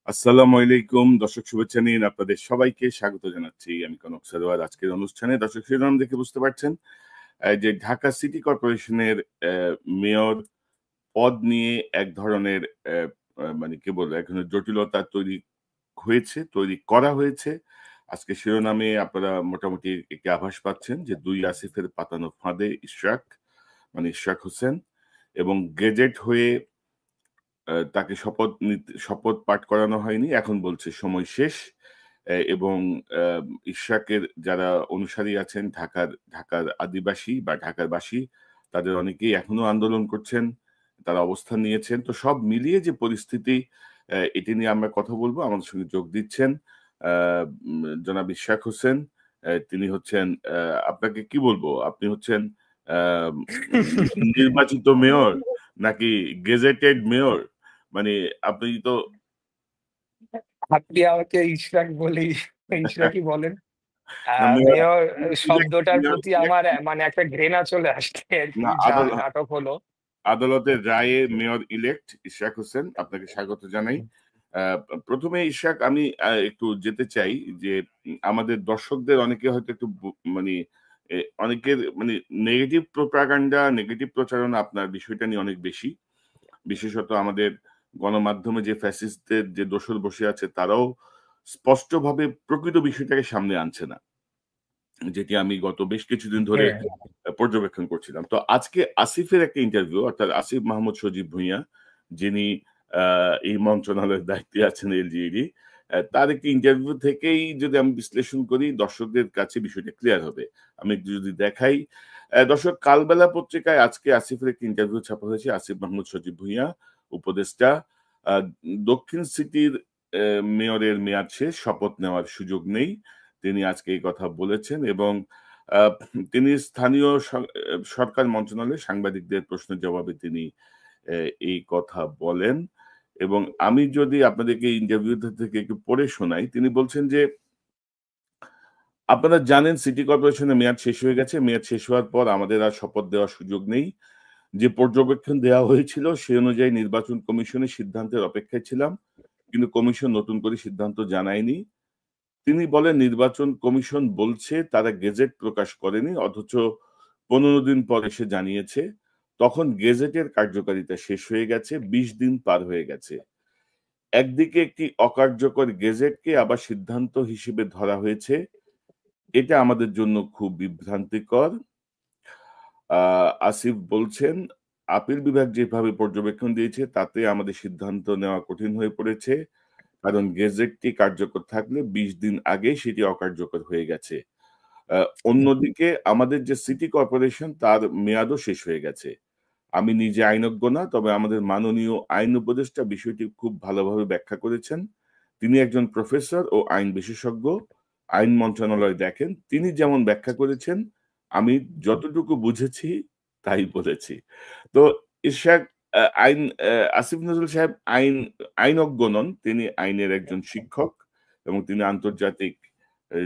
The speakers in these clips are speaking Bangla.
আসসালামু আলাইকুম। দর্শক শুভেচ্ছা নিন। আপনাদের সবাইকে স্বাগত জানাচ্ছি। আমি কনক সারোয়ার। আজকের অনুষ্ঠানে দর্শক শিরোনাম দেখে বুঝতে পারছেন যে ঢাকা সিটি কর্পোরেশনের মেয়র পদ নিয়ে এক ধরনের অ্যা আ মানে কি বলবো? এক ধরনের জটিলতা তৈরি করা হয়েছে। আজকে শিরোনামে আপনারা মোটামুটি একটি আভাস পাচ্ছেন যে ২ আসিফের পাতানো ফাঁদে ইশরাক হোসেন এবং গেজেট হয়ে তাকে শপথ পাঠ করানো হয়নি। এখন বলছে সময় শেষ। এবং আ ইশরাকের যারা অনুসারী আছেন ঢাকার আদিবাসী বা ঢাকারবাসী তাদের অনেকেই এখনো আন্দোলন করছেন। তারা অবস্থান নিয়েছেন। তো সব মিলিয়ে যে পরিস্থিতি এটি নিয়ে আমরা কথা বলব। আমাদের সঙ্গে যোগ দিচ্ছেন আ জনাব ইশরাক হোসেন। তিনি হচ্ছেন আপনাকে কি বলবো? আপনি হচ্ছেন আ নির্বাচিত মেয়র নাকি গেজেটেড মেয়র? মানে আপনি তো আপনি আমাকে ইশরাক বলেই ইশরাকই বলেন। না মেয়র মেয়র ইলেক্ট শব্দটার মেয়র প্রতি আমার ইলেক্টেড মানে একটা ঘৃণা চলে আসছে আরকি না যা নাটক হলো। আদালতের রায়ে মেয়র ইলেক্ট ইশরাক হোসেন আপনাকে স্বাগত জানাই। আ ১ম এ ইশরাক আমি একটু যেতে চাই যে আমাদের দর্শকদের অনেকে হয়তো একটু মানে এ অনেকের মানে নেগেটিভ প্রোপাগান্ডা, নেগেটিভ প্রচারণা আপনার বিষয়টা নিয়ে অনেক বেশি। বিশেষত আমাদের গণমাধ্যমে যে ফ্যাসিস্টদের যে দোসর বসে আছে তারাও স্পষ্টভাবে প্রকৃত বিষয়টাকে সামনে আনছে না। যেটি আমি গত বেশ কিছুদিন ধরে হুম, পর্যবেক্ষণ করছিলাম। তো আজকে আসিফের একটা ইন্টারভিউ অর্থাৎ আসিফ মাহমুদ সজীব ভুঁইয়া যিনি আ এই মন্ত্রণালয়ের দায়িত্বে আছেন এলজিইডি তার একটি ইন্টারভিউ থেকেই যদি আমি বিশ্লেষণ করি দর্শকদের কাছে বিষয়টা ক্লিয়ার হবে। আমি একটু যদি দেখাই দর্শক কালবেলা পত্রিকায় আজকে আসিফের একটি ইন্টারভিউ ছাপা হয়েছে। আসিফ মাহমুদ সজীব ভুঁইয়া উপদেষ্টা আ দক্ষিণ সিটির মেয়রের মেয়াদ শেষ, শপথ নেওয়ার সুযোগ নেই। তিনি আজকে এই কথা বলেছেন এবং আ তিনি স্থানীয় সরকার মন্ত্রণালয়ে সাংবাদিকদের প্রশ্নের জবাবে তিনি এ এই কথা বলেন এবং আমি যদি আপনাদেরকে ইন্টারভিউটা থেকে একটু পড়ে শোনাই, তিনি বলছেন যে, "আপনারা জানেন সিটি কর্পোরেশনের মেয়াদ শেষ হয়ে গেছে। মেয়াদ শেষ হওয়ার পর আমাদের আর শপথ দেওয়ার সুযোগ নেই। যে পর্যবেক্ষণ দেওয়া হয়েছিল সে অনুযায়ী নির্বাচন কমিশনের সিদ্ধান্তের অপেক্ষায় ছিলাম। কিন্তু কমিশন নতুন করে সিদ্ধান্ত জানায়নি। তিনি বলেন নির্বাচন কমিশন বলছে তারা গেজেট প্রকাশ করেনি অথচ ১৫ দিন পর এসে জানিয়েছে তখন গেজেটের কার্যকারিতা শেষ হয়ে গেছে ২০ দিন পার হয়ে গেছে। একদিকে একটি অকার্যকর গেজেটকে আবার সিদ্ধান্ত হিসেবে ধরা হয়েছে। এটা আমাদের জন্য খুব বিভ্রান্তিকর। আসিফ বলছেন, আপিল বিভাগ যেভাবে পর্যবেক্ষণ দিয়েছে তাতে আমাদের সিদ্ধান্ত নেওয়া কঠিন হয়ে পড়েছে। কারণ গেজেটটি কার্যকর থাকলে ২০ দিন আগে সেটি অকার্যকর হয়ে গেছে। আ অন্যদিকে আমাদের যে সিটি কর্পোরেশন তার মেয়াদও শেষ হয়ে গেছে। আমি নিজে আইনজ্ঞ না, তবে আমাদের মাননীয় আইন উপদেষ্টা বিষয়টি খুব ভালোভাবে ব্যাখ্যা করেছেন। তিনি একজন প্রফেসর ও আইন বিশেষজ্ঞ। আইন মন্ত্রণালয় দেখেন। তিনি যেমন ব্যাখ্যা করেছেন, আমি যতটুকু বুঝেছি তাই বলেছি। তো ইরশাদ আইন আসিফ নজরুল সাহেব আইনজ্ঞ নন। তিনি আইনের একজন শিক্ষক এবং তিনি আন্তর্জাতিক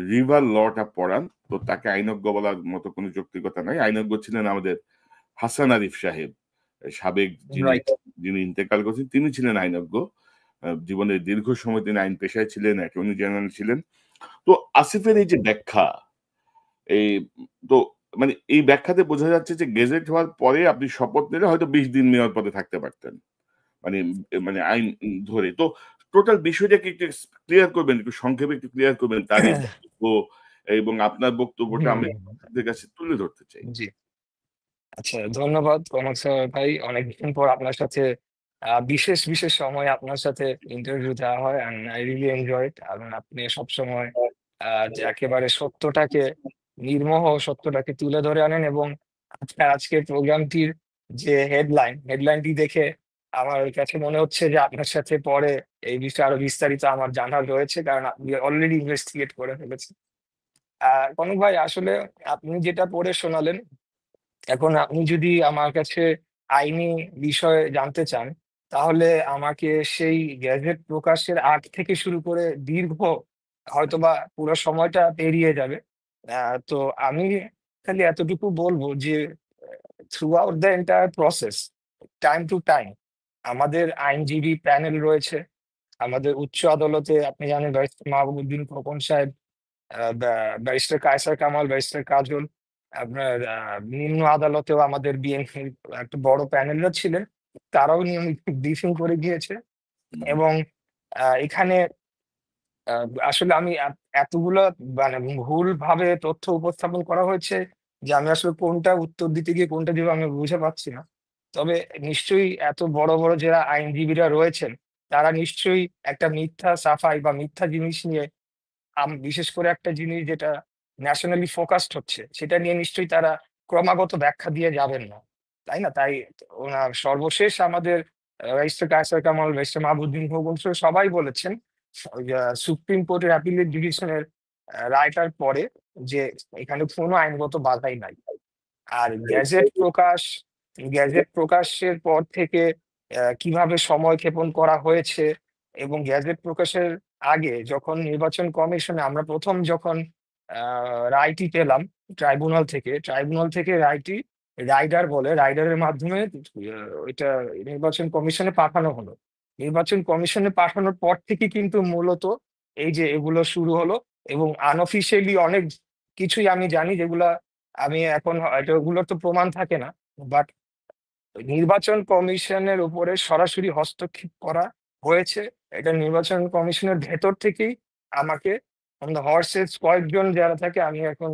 রিভার লটা পড়ান। তো তাকে আইনজ্ঞ বলার মতো কোনো যৌক্তিকতা নাই। আইনজ্ঞ ছিলেন আমাদের হাসান আরিফ সাহেব। সাবেক রাইট। যিনি ইন্তেকাল করেছেন তিনি ছিলেন আইনজ্ঞ। জীবনের দীর্ঘ সময় তিনি আইন পেশায় ছিলেন, অ্যাটর্নি জেনারেল ছিলেন। তো আসিফের এই যে ব্যাখ্যা, এই তো মানে এই ব্যাখ্যাতে বোঝা যাচ্ছে যে গেজেট হওয়ার পরে আপনি শপথ নিলে হয়তো ২০ দিন মেয়র পদে থাকতে পারতেন। মানে মানে আইন ধরে। তো টোটাল বিষয়টাকে একটু ক্লিয়ার করবেন, একটু সংক্ষেপে একটু ক্লিয়ার করবেন তার এই বক্তব্য এবং আপনার বক্তব্যটা হুম, আমি আপনাদের কাছে তুলে ধরতে চাই। জি। আচ্ছা, ধন্যবাদ কনক স্যার ভাই। অনেকদিন পর আপনার সাথে বিশেষ সময়ে আপনার সাথে ইন্টারভিউ দেওয়া হয় and I really enjoy it. এবং আপনি সবসময় যে একেবারে সত্যটাকে, নির্মোহ সত্যটাকে তুলে ধরে আনেন এবং আপনার আজকের প্রোগ্রামটির যে হেডলাইনটি দেখে আমার কাছে মনে হচ্ছে যে আপনার সাথে পরে এই বিষয়ে আরো বিস্তারিত আমার জানার রয়েছে। কারণ আপনি অলরেডি ইনভেস্টিগেট করে ফেলেছেন। কনক ভাই আসলে আপনি যেটা পড়ে শোনালেন, এখন আপনি যদি আমার কাছে আইনি বিষয় জানতে চান, তাহলে আমাকে সেই গ্যাজেট প্রকাশের আগ থেকে শুরু করে দীর্ঘ হয়তোবা পুরো সময়টা পেরিয়ে যাবে। আ তো আমি খালি এতটুকু বলব যে throughout the entire process, time to time আমাদের আইনজীবী প্যানেল রয়েছে। আমাদের উচ্চ আদালতে আপনি জানেন ব্যারিস্টার মাহবুবুদ্দিন খোকন সাহেব, ব্যারিস্টার কায়সার কামাল, ব্যারিস্টার কাজল, আপনার নিম্ন আদালতেও আমাদের বিএনপির একটা বড় প্যানেলরা ছিলেন, তারাও নিয়মিত ব্রিফিং করে গিয়েছে। এবং এখানে আসলে আমি এতগুলো মানে ভুল ভাবে তথ্য উপস্থাপন করা হয়েছে যে আমি আসলে কোনটা উত্তর দিতে গিয়ে কোনটা দিব আমি বুঝে পাচ্ছি না। তবে নিশ্চয়ই এত বড় বড় যারা আইনজীবীরা রয়েছেন তারা নিশ্চয়ই একটা মিথ্যা সাফাই বা মিথ্যা জিনিস নিয়ে, বিশেষ করে একটা জিনিস যেটা ন্যাশনালি ফোকাসড হচ্ছে সেটা নিয়ে নিশ্চয়ই তারা ক্রমাগত ব্যাখ্যা দিয়ে যাবেন না, তাই না? তাই ওনার সর্বশেষ আমাদের ব্যারিস্টার কায়সার কামাল, ব্যারিস্টার মাহবুবুদ্দিন খোকন সহ সবাই বলেছেন সুপ্রিম কোর্টের অ্যাপিলেট ডিভিশনের রায়টার পরে যে এখানে কোনো আইনগত বাধাই নাই। আর গ্যাজেট প্রকাশের পর থেকে কিভাবে সময় ক্ষেপণ করা হয়েছে, এবং গ্যাজেট প্রকাশের আগে যখন নির্বাচন কমিশনে আমরা প্রথম যখন রায়টি পেলাম ট্রাইব্যুনাল থেকে রায়টি রাইডারের মাধ্যমে ওইটা নির্বাচন কমিশনে পাঠানো হলো। নির্বাচন কমিশনে পাঠানোর পর থেকে কিন্তু মূলত এই যে এগুলো শুরু হলো, এবং আনঅফিসিয়ালি অনেক কিছুই আমি জানি যেগুলা আমি এখন হয়তো ওগুলোর তো প্রমাণ থাকে না, বাট নির্বাচন কমিশনের উপরে সরাসরি হস্তক্ষেপ করা হয়েছে। এটা নির্বাচন কমিশনের ভেতর থেকেই আমাকে হর্সেস কয়েকজন যারা থাকে, আমি এখন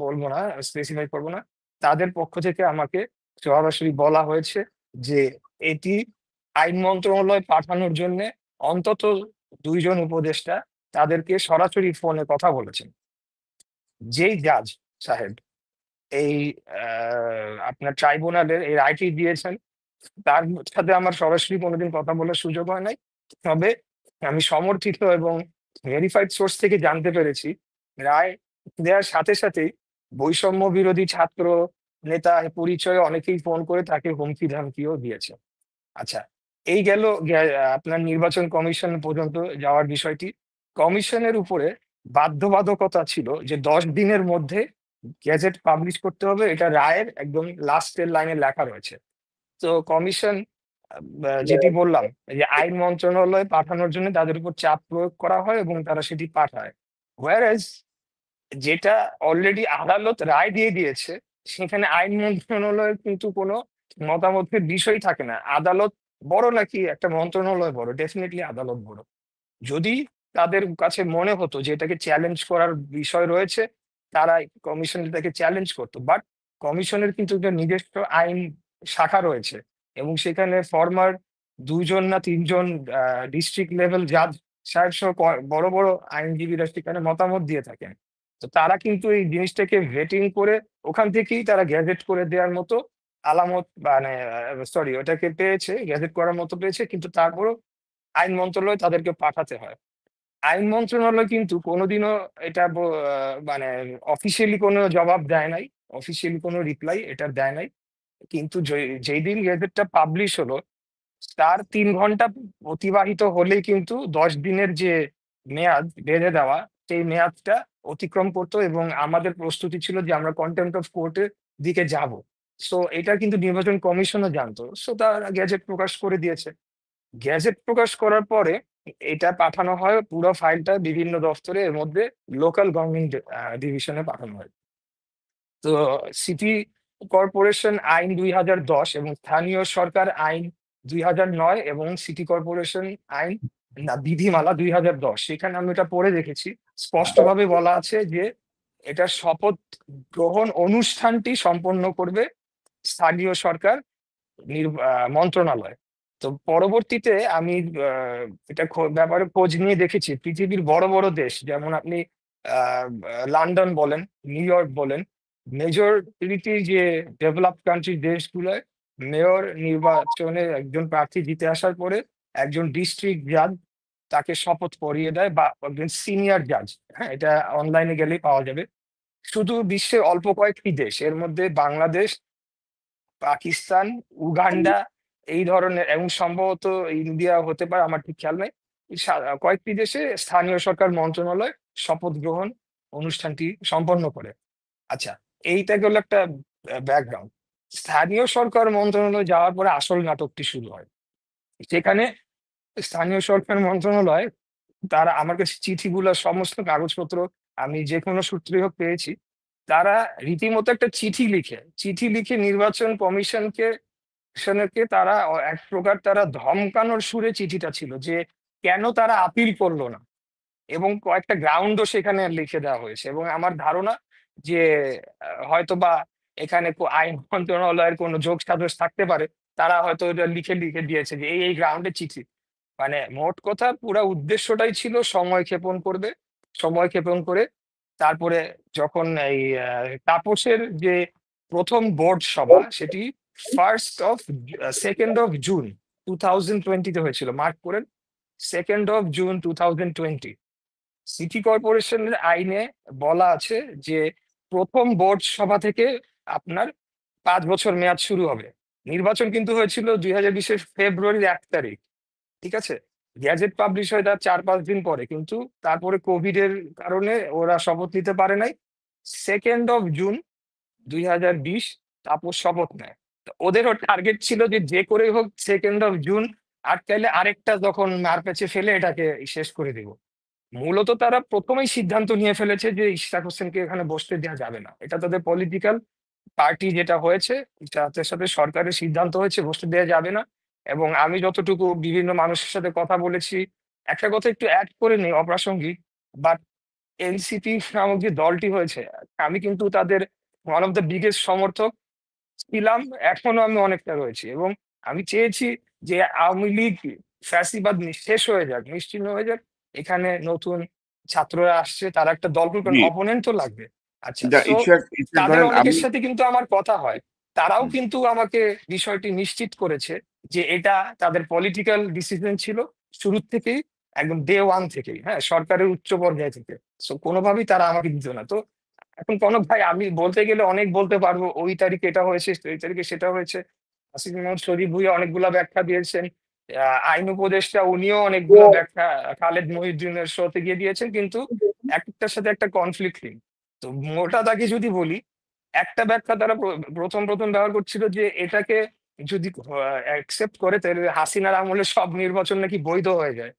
বলবো না, স্পেসিফাই করবো না, তাদের পক্ষ থেকে আমাকে সরাসরি বলা হয়েছে যে এটি আইন মন্ত্রণালয় পাঠানোর জন্য অন্তত 2জন উপদেষ্টা তাদেরকে সরাসরি ফোনে কথা বলেছেন। যেই জাজ সাহেব এই আপনার ট্রাইব্যুনালের এই রায়টি দিয়েছেন তার সাথে আমার সরাসরি কোনোদিন কথা বলার সুযোগ হয় নাই। তবে আমি সমর্থিত এবং ভেরিফাইড সোর্স থেকে জানতে পেরেছি রায় দেওয়ার সাথে সাথেই বৈষম্য বিরোধী ছাত্র নেতা পরিচয়ে অনেকেই ফোন করে তাকে হুমকি ধামকিও দিয়েছে। আচ্ছা, এই গেল আপনার নির্বাচন কমিশন পর্যন্ত যাওয়ার বিষয়টি। কমিশনের উপরে বাধ্যবাধকতা ছিল যে 10 দিনের মধ্যে গেজেট পাবলিশ করতে হবে, এটা রায়ের একদম লাস্টের লাইনে লেখা রয়েছে। তো কমিশন যেটি বললাম যে আইন মন্ত্রণালয়ে পাঠানোর জন্য তাদের উপর চাপ প্রয়োগ করা হয় এবং তারা সেটি পাঠায়। হোয়ার যেটা অলরেডি আদালত রায় দিয়ে দিয়েছে সেখানে আইন মন্ত্রণালয়ের কিন্তু কোনো মতামতের বিষয় থাকে না। আদালত বড় নাকি একটা মন্ত্রণালয় বড়? ডেফিনেটলি আদালত বড়। যদি তাদের কাছে মনে হতো যে এটাকে চ্যালেঞ্জ করার বিষয় রয়েছে, তারা কমিশন এটাকে চ্যালেঞ্জ করতো, বাট কমিশনের কিন্তু একটা নিজস্ব আইন শাখা রয়েছে এবং সেখানে ফরমার 2জন না 3জন ডিস্ট্রিক্ট লেভেল জাজ সাহেব সহ বড় বড় আইনজীবীরা সেখানে মতামত দিয়ে থাকেন। তো তারা কিন্তু এই জিনিসটাকে ভেটিং করে ওখান থেকেই তারা গ্যাজেট করে দেওয়ার মতো আলামত মানে সরি ওটাকে পেয়েছে, গ্যাজেট করার মতো পেয়েছে, কিন্তু তারপরও আইন মন্ত্রণালয় তাদেরকে পাঠাতে হয়। আইন মন্ত্রণালয় কিন্তু কোনোদিনও এটা মানে অফিসিয়ালি কোনো জবাব দেয় নাই, অফিসিয়ালি কোনো রিপ্লাই এটা দেয় নাই। কিন্তু যেই দিন গেজেটটা পাবলিশ হলো তার 3 ঘন্টা অতিবাহিত হলেই কিন্তু 10 দিনের যে মেয়াদ বেঁধে দেওয়া সেই মেয়াদটা অতিক্রম করতো এবং আমাদের প্রস্তুতি ছিল যে আমরা কন্টেম্পট অফ কোর্টের দিকে যাব। সো এটা কিন্তু নির্বাচন কমিশনও জানতো, সো তারা গেজেট প্রকাশ করে দিয়েছে। গ্যাজেট প্রকাশ করার পরে এটা পাঠানো হয় পুরো ফাইলটা বিভিন্ন দপ্তরে, এর মধ্যে লোকাল গভর্নমেন্ট ডিভিশনে পাঠানো হয়। তো সিটি কর্পোরেশন আইন 2010 এবং স্থানীয় সরকার আইন 2009 এবং সিটি কর্পোরেশন আইন না বিধিমালা 2010, সেখানে আমি এটা পড়ে দেখেছি, স্পষ্টভাবে বলা আছে যে এটা শপথ গ্রহণ অনুষ্ঠানটি সম্পন্ন করবে স্থানীয় সরকার মন্ত্রণালয়। তো পরবর্তীতে আমি এটা ব্যাপারে খোঁজ নিয়ে দেখেছি পৃথিবীর বড় বড় দেশ যেমন আপনি লন্ডন বলেন, নিউ ইয়র্ক বলেন, মেজরিটি যে ডেভেলপ কান্ট্রি দেশগুলোয় মেয়র নির্বাচনে একজন প্রার্থী জিতে আসার পরে একজন ডিস্ট্রিক্ট জাজ তাকে শপথ পড়িয়ে দেয়, বা একজন সিনিয়র জাজ। হ্যাঁ, এটা অনলাইনে গেলেই পাওয়া যাবে। শুধু বিশ্বের অল্প কয়েকটি দেশ, এর মধ্যে বাংলাদেশ, পাকিস্তান, উগান্ডা এই ধরনের, এবং সম্ভবত ইন্ডিয়া হতে পারে, আমার ঠিক খেয়াল নাই, কয়েকটি দেশে স্থানীয় সরকার মন্ত্রণালয় শপথ গ্রহণ অনুষ্ঠানটি সম্পন্ন করে। আচ্ছা, এইটা গেল একটা ব্যাকগ্রাউন্ড। স্থানীয় সরকার মন্ত্রণালয় যাওয়ার পরে আসল নাটকটি শুরু হয়। সেখানে স্থানীয় সরকার মন্ত্রণালয় তারা আমার কাছে চিঠিগুলো সমস্ত কাগজপত্র আমি যে কোনো সূত্রে হোক পেয়েছি। তারা রীতিমতো একটা চিঠি লিখে নির্বাচন কমিশনকে তারা এক প্রকার তারা ধমকানোর সুরে চিঠিটা ছিল যে কেন তারা আপিল করলো না, এবং কয়েকটা গ্রাউন্ডও সেখানে লিখে দেওয়া হয়েছে। এবং আমার ধারণা যে হয়তোবা এখানে আইন মন্ত্রণালয়ের কোনো যোগ সাজস থাকতে পারে। তারা হয়তো এটা লিখে লিখে দিয়েছে যে এই গ্রাউন্ডে চিঠি। মানে মোট কথা পুরা উদ্দেশ্যটাই ছিল সময় ক্ষেপণ করে তারপরে যখন এই তাপসের যে প্রথম বোর্ড সভা সেটি 2nd of June 2020 হয়েছিল, মার্ক করেন, 2nd of June 2020। সিটি কর্পোরেশনের আইনে বলা আছে যে প্রথম বোর্ড সভা থেকে আপনার 5 বছর মেয়াদ শুরু হবে। নির্বাচন কিন্তু হয়েছিল 2020 ফেব্রুয়ারির 1 তারিখ, ঠিক আছে। গ্যাজেট পাবলিশ হয় তার 4-5 দিন পরে, কিন্তু তারপরে কোভিড এর কারণে ওরা শপথ নিতে পারে নাই। 2nd of June 2020 তাপস শপথ নেয়। তো ওদেরও টার্গেট ছিল যে যে করেই হোক 2nd of June আটকাইলে আরেকটা যখন মারপ্যাচে ফেলে এটাকে শেষ করে দিব। মূলত তারা প্রথমেই সিদ্ধান্ত নিয়ে ফেলেছে যে ইশরাক হোসেনকে এখানে বসতে দেওয়া যাবে না। এটা তাদের পলিটিক্যাল পার্টি যেটা হয়েছে, তাদের সাথে সরকারের সিদ্ধান্ত হয়েছে বসতে দেওয়া যাবে না। এবং আমি যতটুকু বিভিন্ন মানুষের সাথে কথা বলেছি, একটা কথা একটু অ্যাড করে নেই অপ্রাসঙ্গিক, বাট এনসিপি নামক যে দলটি হয়েছে, আমি কিন্তু তাদের ওয়ান অফ দ্য বিগেস্ট সমর্থক ছিলাম, এখনো আমি অনেকটা রয়েছি। এবং আমি চেয়েছি যে আওয়ামী লীগ ফ্যাসিবাদ শেষ হয়ে যাক, নিশ্চিহ্ন হয়ে যাক। এখানে নতুন ছাত্ররা আসছে, তারা একটা দল করবেন, জি, অপোনেন্ট তো লাগবে। আচ্ছা, যা সো ইশাক তাদের ধরেন আমি অনেকের সাথে কিন্তু আমার কথা হয়। তারাও হুম, কিন্তু আমাকে বিষয়টি নিশ্চিত করেছে যে এটা তাদের পলিটিক্যাল ডিসিশন ছিল শুরু থেকেই, একদম ডে 1 থেকেই, হ্যাঁ, সরকারের উচ্চ পর্যায় থেকে। সো কোনোভাবেই তারা আমাকে দিত না। তো এখন কনক ভাই, আমি বলতে গেলে অনেক বলতে পারবো, ওই তারিখে এটা হয়েছে, ওই তারিখে সেটা হয়েছে। আসিফ মোহাম্মদ শরীফ ভুঁইয়া অনেকগুলা ব্যাখ্যা দিয়েছেন, আইন উপদেষ্টা উনিও অনেকগুলা ব্যাখ্যা খালেদ মহিউদ্দিনের শোতে গিয়ে দিয়েছেন, কিন্তু একটার সাথে একটা কনফ্লিক্ট নেই। তো মোটা দাগে যদি বলি, একটা ব্যাখ্যা তারা প্রথম প্রথম ব্যবহার করছিল যে এটাকে যদি অ্যাকসেপ্ট করে তাহলে হাসিনার আমলে সব নির্বাচন নাকি বৈধ হয়ে যায়।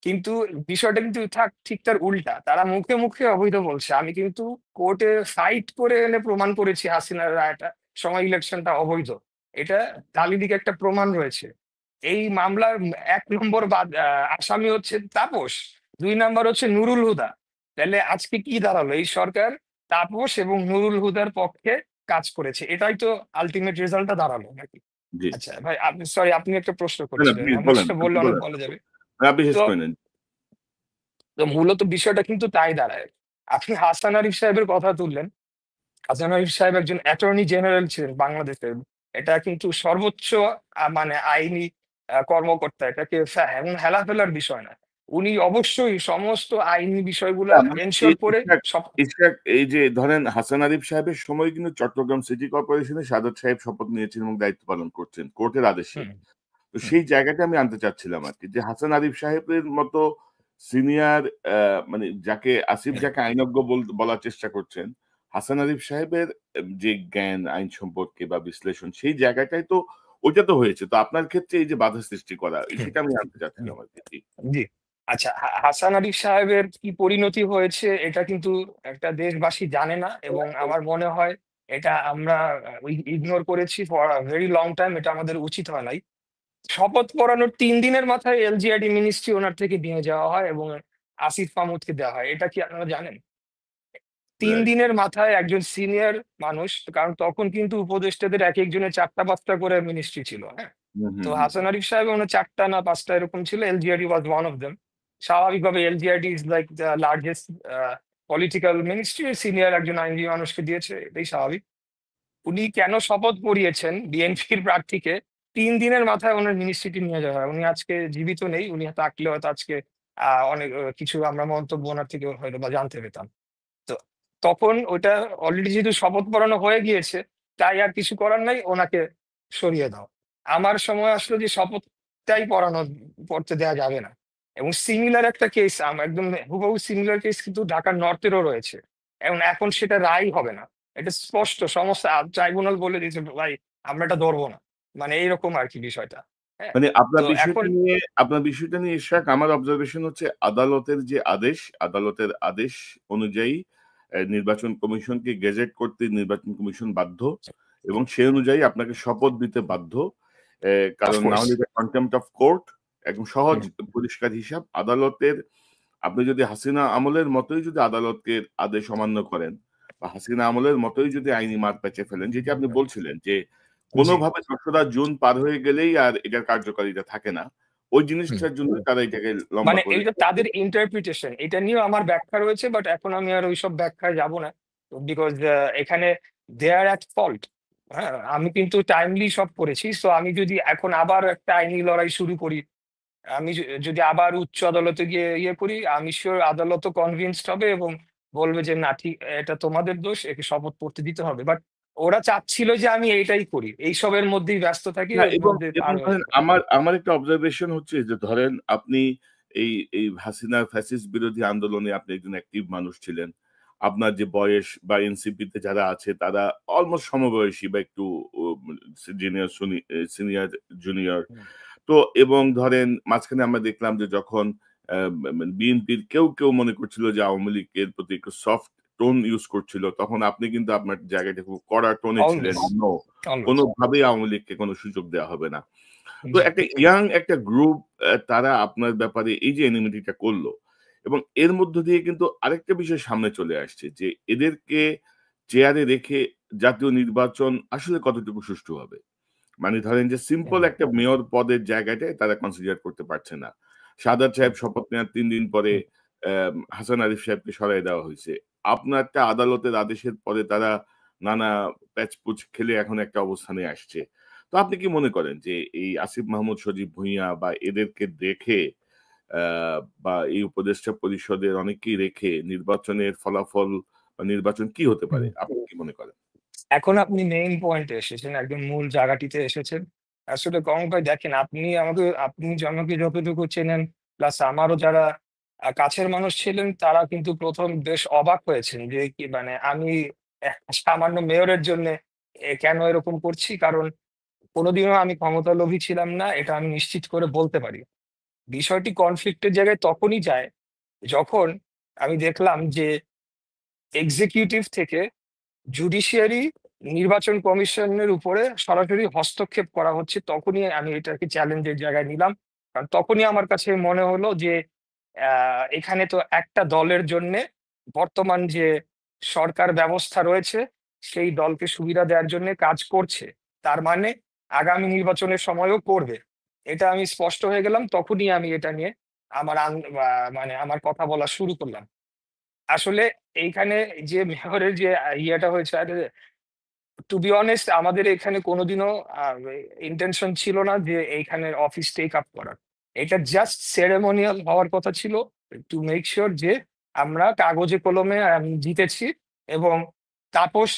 কিন্তু বিষয়টা কিন্তু ঠিক তার উল্টা, তারা মুখে মুখে অবৈধ বলছে। আমি কিন্তু কোর্টে ফাইট করে এনে প্রমাণ করেছি হাসিনার রায়টা সময় ইলেকশনটা অবৈধ। এটা দালিলিক একটা প্রমাণ রয়েছে। এই মামলার 1 নম্বর আসামি হচ্ছে তাপস, 2 নম্বর হচ্ছে নুরুল হুদা। তাহলে আজকে কি দাঁড়ালো? এই সরকার তাপস এবং নুরুল হুদার পক্ষে কাজ করেছে, এটাই তো আলটিমেট রেজাল্টটা দাঁড়ালো নাকি? জি, আচ্ছা ভাই, আপনি সরি, আপনি একটা প্রশ্ন না না করছিলেন, প্লিজ আমার বলেন, সাথে আপনি বললে অনেক বলেন, বলা যাবে। আপনি শেষ তো করে নেন। তো মূলত বিষয়টা কিন্তু তাই দাঁড়ায়। আপনি হাসান আরিফ সাহেবের কথা তুললেন। হাসান আরিফ সাহেব একজন অ্যাটর্নি জেনারেল ছিলেন বাংলাদেশের। এটা কিন্তু সর্বোচ্চ মানে আইনি কর্মকর্তা। এটাকে এমন হেলাফেলার বিষয় না। উনি অবশ্যই সমস্ত আইনি বিষয়গুলা না, মানে এনশিওর করে ইশরাক সব। ইশরাক এই যে ধরেন হাসান আরিফ সাহেবের সময় কিন্তু চট্টগ্রাম সিটি কর্পোরেশনে সাদত সাহেব শপথ নিয়েছেন এবং দায়িত্ব পালন করছেন কোর্টের আদেশে। হুম, তো হুম, সেই জায়গাটা আমি আনতে চাচ্ছিলাম আরকি যে হাসান আরিফ সাহেবের মতো সিনিয়র মানে আসিফ যাকে আইনজ্ঞ বলার চেষ্টা করছেন, হাসান আরিফ সাহেবের যে জ্ঞান আইন সম্পর্কে বা বিশ্লেষণ সেই জায়গাটাই তো ওইটা তো হয়েছে। তো আপনার ক্ষেত্রে এই যে বাধা সৃষ্টি করা হুম, সেটা আমি জানতে হুম, চাচ্ছিলাম আরকি। জি। জি। আচ্ছা, হাসান আরিফ সাহেবের কি পরিণতি হয়েছে এটা কিন্তু একটা দেশবাসী জানে না, এবং আমার মনে হয় এটা আমরা ইগনোর করেছি for a very long time. এটা আমাদের উচিত হয় নাই। শপথ পড়ানোর ৩ দিনের মাথায় এলজিআইডি মিনিস্ট্রি ওনার থেকে নিয়ে যাওয়া হয় এবং আসিফ মাহমুদকে দেওয়া হয়। এটা কি আপনারা জানেন? তিন রাইট। দিনের মাথায় একজন সিনিয়র মানুষ, কারণ তখন কিন্তু উপদেষ্টাদের একেকজনের ৪টা ৫টা করে মিনিস্ট্রি ছিল, হ্যাঁ? হুম, হুম, তো হুম। হাসান আরিফ সাহেব ওনার ৪টা না ৫টা এরকম ছিল। LGID was one of them. স্বাভাবিকভাবে LGID is like the largest political ministry. Senior একজন আইনজীবী মানুষকে দিয়েছে, এটাই স্বাভাবিক। উনি কেন শপথ পড়িয়েছেন বিএনপির প্রার্থীকে? ৩ দিনের মাথায় ওনার মিনিস্ট্রিটি নিয়ে যাওয়া হয়। উনি আজকে জীবিত নেই। উনি থাকলে হয়তো আজকে অনেক কিছু আমরা মন্তব্য ওনার থেকে হয়তোবা জানতে পেতাম। তো তখন ওইটা অলরেডি যেহেতু শপথ পড়ানো হয়ে গিয়েছে, তাই আর কিছু করার নাই, ওনাকে সরিয়ে দাও। আমার সময় আসলো যে শপথটাই পড়তে দেয়া যাবে না। এবং সিমিলার একটা কেস, একদম হুবহু সিমিলার কেস কিন্তু ঢাকার নর্থেরও রয়েছে। এবং এখন সেটা রায় হবে না। এটা স্পষ্ট সমস্ত ট্রাইব্যুনাল বলে দিয়েছে, ভাই আমরা এটা ধরবো না। মানে এইরকম আরকি বিষয়টা। হ্যাঁ? মানে তো এখন আপনার বিষয়টা নিয়ে ইশরাক আমার অবজারভেশন হচ্ছে আদালতের আদেশ অনুযায়ী নির্বাচন কমিশনকে গেজেট করতে নির্বাচন কমিশন বাধ্য এবং সেই অনুযায়ী আপনাকে শপথ দিতে বাধ্য। কারণ না অফকোর্স। হলে এটা কন্টেম্পট অফ কোর্ট। একদম সহজ পরিষ্কার হিসাব। আপনি যদি হাসিনা আমলের মতোই যদি আদালতের আদেশ অমান্য করেন বা হাসিনা আমলের মতোই যদি আইনি মার প্যাঁচে ফেলেন, যেটি আপনি বলছিলেন যে জি। কোনোভাবে ২রা জুন পার হয়ে গেলেই আর এটার কার্যকারিতা থাকে না। ওই জিনিসটার জন্য তারা এটাকে লম্বা মানে করে এইটা তাদের ইন্টারপ্রিটেশন। এটা নিয়েও আমার ব্যাখ্যা রয়েছে। বাট এখন আমি আর ওইসব ব্যাখ্যায় যাব না। বিকজ এখানে দে আর এট ফল্ট। হ্যাঁ? আমি কিন্তু টাইমলি সব করেছি। সো আমি যদি এখন আবার একটা আইনি লড়াই শুরু করি, আমি যদি আবার উচ্চ আদালতে গিয়ে ইয়ে করি, আমি সিউর আদালতও কনভিন্সড হবে এবং বলবে যে, "না ঠিক এটা তোমাদের দোষ, একে শপথ পড়তে দিতে হবে।" বাট ওরা চাচ্ছিল যে আমি এইটাই করি। এইসবের মধ্যেই ব্যস্ত থাকি, না এর এবং মধ্যে এবং পার হয়ে ধরেন যায়। আমার একটা অবজারভেশন হচ্ছে যে ধরেন আপনি এই হাসিনার ফ্যাসিস্ট বিরোধী আন্দোলনে আপনি একজন অ্যাক্টিভ মানুষ ছিলেন। আপনার যে বয়স বা এনসিপিতে যারা আছে তারা অলমোস্ট সমবয়সী বা একটু ও সিনিয়র জুনিয়র। হুম, তো এবং ধরেন মাঝখানে আমরা দেখলাম যে যখন বিএনপির কেউ মনে করছিল যে আওয়ামী লীগের প্রতি একটু সফট টোন ইউজ করছিল, তখন আপনি কিন্তু আপনার জায়গাটা খুব কড়া টোনে ছিলেন। Always, no, always. কোনোভাবেই আওয়ামী লীগকে কোনো সুযোগ দেওয়া হবে না। তো জি। একটা একটা গ্রুপ তারা আপনার ব্যাপারে এই যে এনিমিটিটা করলো এবং এর মধ্য দিয়ে কিন্তু আরেকটা বিষয় সামনে চলে আসছে যে এদেরকে চেয়ারে রেখে জাতীয় নির্বাচন আসলে কতটুকু সুষ্ঠু হবে। মানে ধরেন যে সিম্পল হুম, একটা মেয়র পদের জায়গাটায় তারা কনসিডার করতে পারছে না। সাদাত সাহেব হুম, শপথ নেওয়ার ৩ দিন পরে হুম। হাসান আরিফ সাহেবকে সরায় দেওয়া হইছে। আপনারটা আদালতের আদেশের পরে তারা নানা প্যাচ-পুচ খেলে এখন একটা অবস্থানে আসছে। তো আপনি কি মনে করেন যে এই আসিফ মাহমুদ, সজীব ভুঁইয়া বা এদেরকে রেখে আ বা এই উপদেষ্টা পরিষদের অনেককেই রেখে নির্বাচনের ফলাফল বা নির্বাচন কি হতে পারে? হুম। আপনি কি মনে করেন? এখন আপনি মেইন পয়েন্টে এসেছেন। একদম মূল জায়গাটিতে এসেছেন। আসলে কমল ভাই দেখেন, আপনি যে আমাকে যতটুকু চেনেন, প্লাস আমারও যারা কাছের মানুষ ছিলেন, তারা কিন্তু ১ম বেশ অবাক হয়েছেন যে কি মানে আমি একটা সামান্য মেয়রের জন্যে কেন এরকম করছি? কারণ কোনদিনও আমি ক্ষমতালোভী ছিলাম না। এটা আমি নিশ্চিত করে বলতে পারি। বিষয়টি কনফ্লিক্ট এর জায়গায় তখনই যায়, যখন আমি দেখলাম যে এক্সিকিউটিভ থেকে জুডিশিয়ারি নির্বাচন কমিশনের উপরে সরাসরি হস্তক্ষেপ করা হচ্ছে। তখনই আমি এটাকে চ্যালেঞ্জের জায়গায় নিলাম। কারণ তখনই আমার কাছে মনে হলো যে এখানে তো একটা দলের জন্যে বর্তমান যে সরকার ব্যবস্থা রয়েছে, সেই দলকে সুবিধা দেওয়ার জন্যে কাজ করছে। তার মানে আগামী নির্বাচনের সময়ও করবে। এটা আমি স্পষ্ট হয়ে গেলাম। তখনই আমি এটা নিয়ে আমার আন আ মানে আমার কথা বলা শুরু করলাম। আসলে এইখানে যে মেয়রের যে ইয়েটা হয়েছে, টু বি অনেস্ট আমাদের এখানে কোনোদিনও আ ইনটেনশন ছিল না যে এইখানে অফিস টেক আপ করার। এটা জাস্ট সেরেমনিয়াল হওয়ার কথা ছিল, টু মেক সিউর যে আমরা কাগজে কলমে আমি জিতেছি এবং তাপস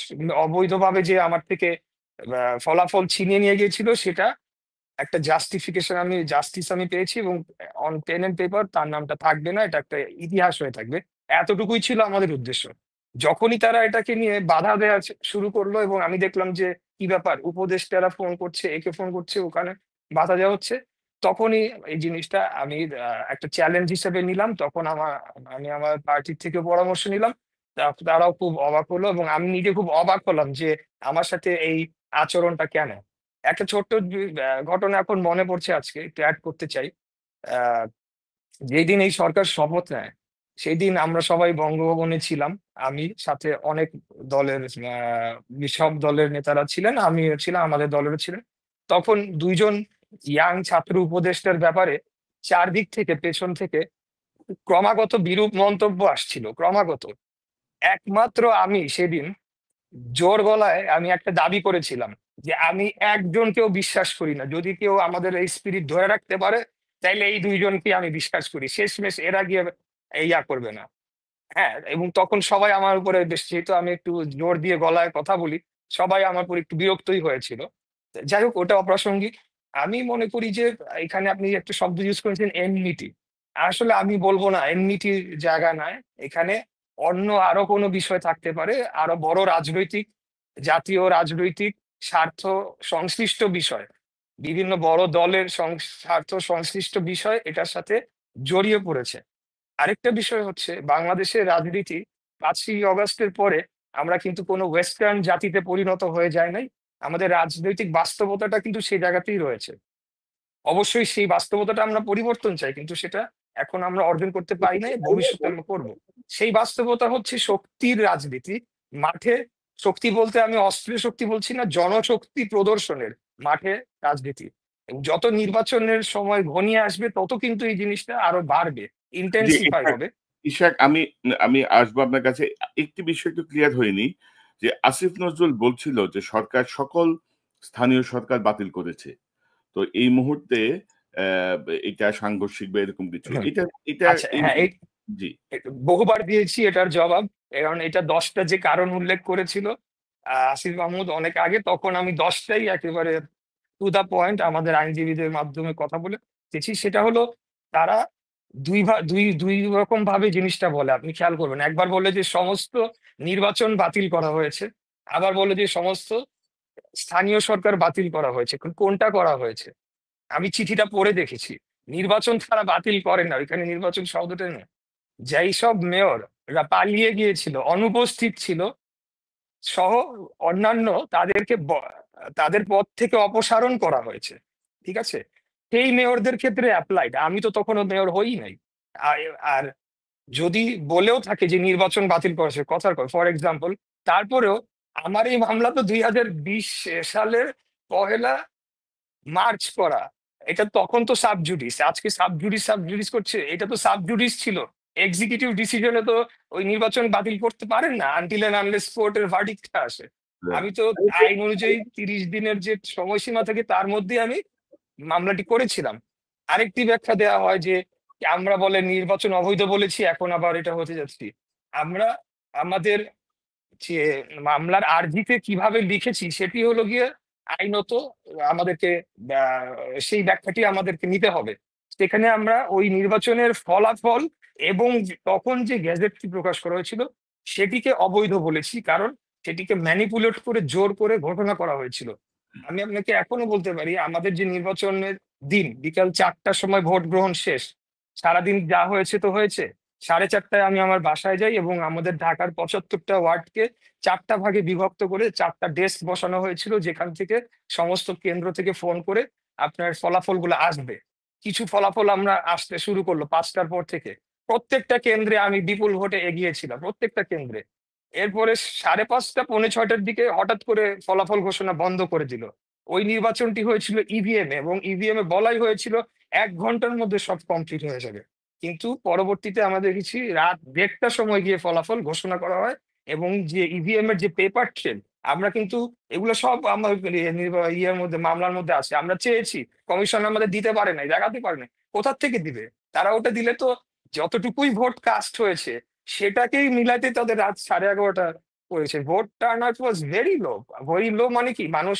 অবৈধভাবে যে আমার থেকে ফলাফল ছিনিয়ে নিয়ে গিয়েছিল, সেটা একটা জাস্টিস আমি পেয়েছি এবং অন পেন অ্যান্ড পেপার তার নামটা থাকবে না। এটা একটা ইতিহাস হয়ে থাকবে। এতটুকুই ছিল আমাদের উদ্দেশ্য। যখনই তারা এটাকে নিয়ে বাধা দেয়া শুরু করলো এবং আমি দেখলাম যে কি ব্যাপার, উপদেষ্টারা ফোন করছে, একে ফোন করছে, ওখানে বাধা দেওয়া হচ্ছে। তখনই এই জিনিসটা আমি একটা চ্যালেঞ্জ হিসেবে নিলাম। তখন আমি আমার পার্টির থেকে পরামর্শ নিলাম। তারাও খুব অবাক হলো এবং আমি নিজে খুব অবাক হলাম যে আমার সাথে এই আচরণটা কেন? একটা ছোট্ট ঘটনা এখন মনে পড়ছে, আজকে একটু এড করতে চাই। আ যেদিন এই সরকার শপথ নেয়, সেইদিন আমরা সবাই বঙ্গভবনে ছিলাম। আমি সাথে অনেক দলের সব দলের নেতারা ছিলেন, আমিও ছিলাম, আমাদের দলেরও ছিলেন। তখন ২ জন ইয়াং ছাত্র উপদেষ্টার ব্যাপারে চারদিক থেকে, পেছন থেকে ক্রমাগত বিরূপ মন্তব্য আসছিল, ক্রমাগত। একমাত্র আমি সেদিন জোর গলায় আমি একটা দাবি করেছিলাম যে, "আমি একজনকেও বিশ্বাস করি না। যদি কেউ আমাদের এই স্পিরিট ধরে রাখতে পারে, তাইলে এই ২ জনকেই আমি বিশ্বাস করি। শেষমেষ এরা গিয়ে করবে না।" হ্যাঁ? এবং তখন সবাই আমার উপরে বেশ, যেহেতু আমি একটু জোর দিয়ে গলায় কথা বলি, সবাই আমার উপর একটু বিরক্তই হয়েছিল। যাই হোক, ওটা অপ্রাসঙ্গিক। আমি মনে করি যে এখানে আপনি একটা শব্দ ইউজ করেছেন এনমিটি। আসলে আমি বলব না এনমিটির জায়গা নয়। এখানে অন্য আরো কোনো বিষয় থাকতে পারে। আরো বড় রাজনৈতিক, জাতীয় রাজনৈতিক স্বার্থ সংশ্লিষ্ট বিষয়। বিভিন্ন বড় দলের স্বার্থ সংশ্লিষ্ট বিষয় এটার সাথে জড়িয়ে পড়েছে। আরেকটা বিষয় হচ্ছে বাংলাদেশের রাজনীতি 5ই অগাস্টের পরে আমরা কিন্তু কোনো ওয়েস্টার্ন জাতিতে পরিণত হয়ে যায় নাই। আমাদের রাজনৈতিক বাস্তবতাটা কিন্তু সেই জায়গাতেই রয়েছে। অবশ্যই সেই বাস্তবতাটা আমরা পরিবর্তন চাই, কিন্তু সেটা এখন আমরা অর্জন করতে পারি নাই, ভবিষ্যতে আমরা করব। সেই বাস্তবতা হচ্ছে শক্তির রাজনীতি। মাঠে শক্তি বলতে আমি অস্ত্রের শক্তি বলছি না, জনশক্তি প্রদর্শনের মাঠে রাজনীতি। এবং যত নির্বাচনের সময় ঘনিয়ে আসবে তত কিন্তু এই জিনিসটা আরো বাড়বে, জি, ইন্টেন্সিফাই হবে। ইশাক, আমি আমি আসবো আপনার কাছে। একটি বিষয় একটু ক্লিয়ার হয়নি, যে আসিফ নজরুল বলছিল যে সরকার সকল স্থানীয় সরকার বাতিল করেছে। তো এই মুহূর্তে আহ, এটা সাংঘর্ষিক বা এরকম কিছু, হুম। এটা এটা আচ্ছা, এই, হ্যাঁ, এই জি বহুবার দিয়েছি এটার জবাব। কারণ এটা 10টা যে কারণ উল্লেখ করেছিল আসিফ মাহমুদ অনেক আগে, তখন আমি 10টাই একেবারে টু দা পয়েন্ট আমাদের আইনজীবীদের মাধ্যমে কথা বলে দিয়েছি। সেটা হলো তারা দুই দুই রকম ভাবে জিনিসটা বলে, আপনি খেয়াল করবেন। একবার বলে যে সমস্ত নির্বাচন বাতিল করা হয়েছে, আবার বলে যে সমস্ত স্থানীয় সরকার বাতিল করা হয়েছে। কোনটা করা হয়েছে? আমি চিঠিটা পড়ে দেখেছি। নির্বাচন তারা বাতিল করেন না, ওইখানে নির্বাচন শব্দটা নেই। যেই সব মেয়ররা পালিয়ে গিয়েছিল, অনুপস্থিত ছিল সহ অন্যান্য, তাদেরকে তাদের পদ থেকে অপসারণ করা হয়েছে। ঠিক আছে, সেই মেয়রদের ক্ষেত্রে অ্যাপ্লাইড। আমি তো তখনও মেয়র হই নাই। আর আর যদি বলেও থাকে যে নির্বাচন বাতিল করেছে, কথার কথা, ফর এক্সাম্পল, তারপরেও আমার এই মামলা তো 2020 সালের 1 মার্চ করা। এটা তখন তো সাব জুডিস, আজকে সাব জুডিস করছে, এটা তো সাব জুডিস ছিল। এক্সিকিউটিভ ডিসিশনে তো ওই নির্বাচন বাতিল করতে পারেন না আনটিল এন্ড আনলেস কোর্টের ভার্ডিক্টটা আসে। আমি তো আইন অনুযায়ী 30 দিনের যে সময়সীমা থাকে তার মধ্যে আমি মামলাটি করেছিলাম। আরেকটি ব্যাখ্যা দেওয়া হয় যে আমরা বলে নির্বাচন অবৈধ বলেছি, এখন আবার এটা হতে যাচ্ছি। আমরা আমাদের যে মামলার আর্জিতে কিভাবে লিখেছি সেটি হলো গিয়ে আইনত আমাদেরকে আহ, সেই ব্যাখ্যাটি আমাদেরকে নিতে হবে। সেখানে আমরা ওই নির্বাচনের ফলাফল এবং তখন যে গ্যাজেটটি প্রকাশ করা হয়েছিল সেটিকে অবৈধ বলেছি, কারণ সেটিকে ম্যানিপুলেট করে জোর করে ঘোষণা করা হয়েছিল। আমি আপনাকে এখনো বলতে পারি আমাদের যে নির্বাচনের দিন বিকাল 4টার সময় ভোট গ্রহণ শেষ, সারাদিন যা হয়েছে তো হয়েছে। 4:30টায় আমি আমার বাসায় যাই এবং আমাদের ঢাকার 75টা ওয়ার্ডকে 4টা ভাগে বিভক্ত করে 4টা ডেস্ক বসানো হয়েছিল, যেখান থেকে সমস্ত কেন্দ্র থেকে ফোন করে আপনার ফলাফলগুলো আসবে। কিছু ফলাফল আমরা আসতে শুরু করলো 5টার পর থেকে। প্রত্যেকটা কেন্দ্রে আমি বিপুল ভোটে এগিয়েছিলাম, প্রত্যেকটা কেন্দ্রে। এরপরে 5:30 পৌনে 6টার দিকে হঠাৎ করে ফলাফল ঘোষণা বন্ধ করে দিল। ওই নির্বাচনটি হয়েছিল ইভিএম এ, এবং ইভিএম এ বলাই হয়েছিল 1 ঘন্টার মধ্যে সব কমপ্লিট হয়ে যাবে। কিন্তু পরবর্তীতে আমরা দেখেছি রাত 1:30টার সময় গিয়ে ফলাফল ঘোষণা করা হয়। এবং যে ইভিএম এর যে পেপার ট্রেল, আমরা কিন্তু এগুলো সব আমার ইয়ের মধ্যে, মামলার মধ্যে আছে। আমরা চেয়েছি, কমিশন আমাদের দিতে পারে নাই, দেখাতে পারে নাই। কোথার থেকে দিবে? তারা ওটা দিলে তো যতটুকুই ভোট কাস্ট হয়েছে সেটাকেই মিলাতে তাদের রাত 11:30 করেছে। Vote turn out was very low. Very low মানে কি, মানুষ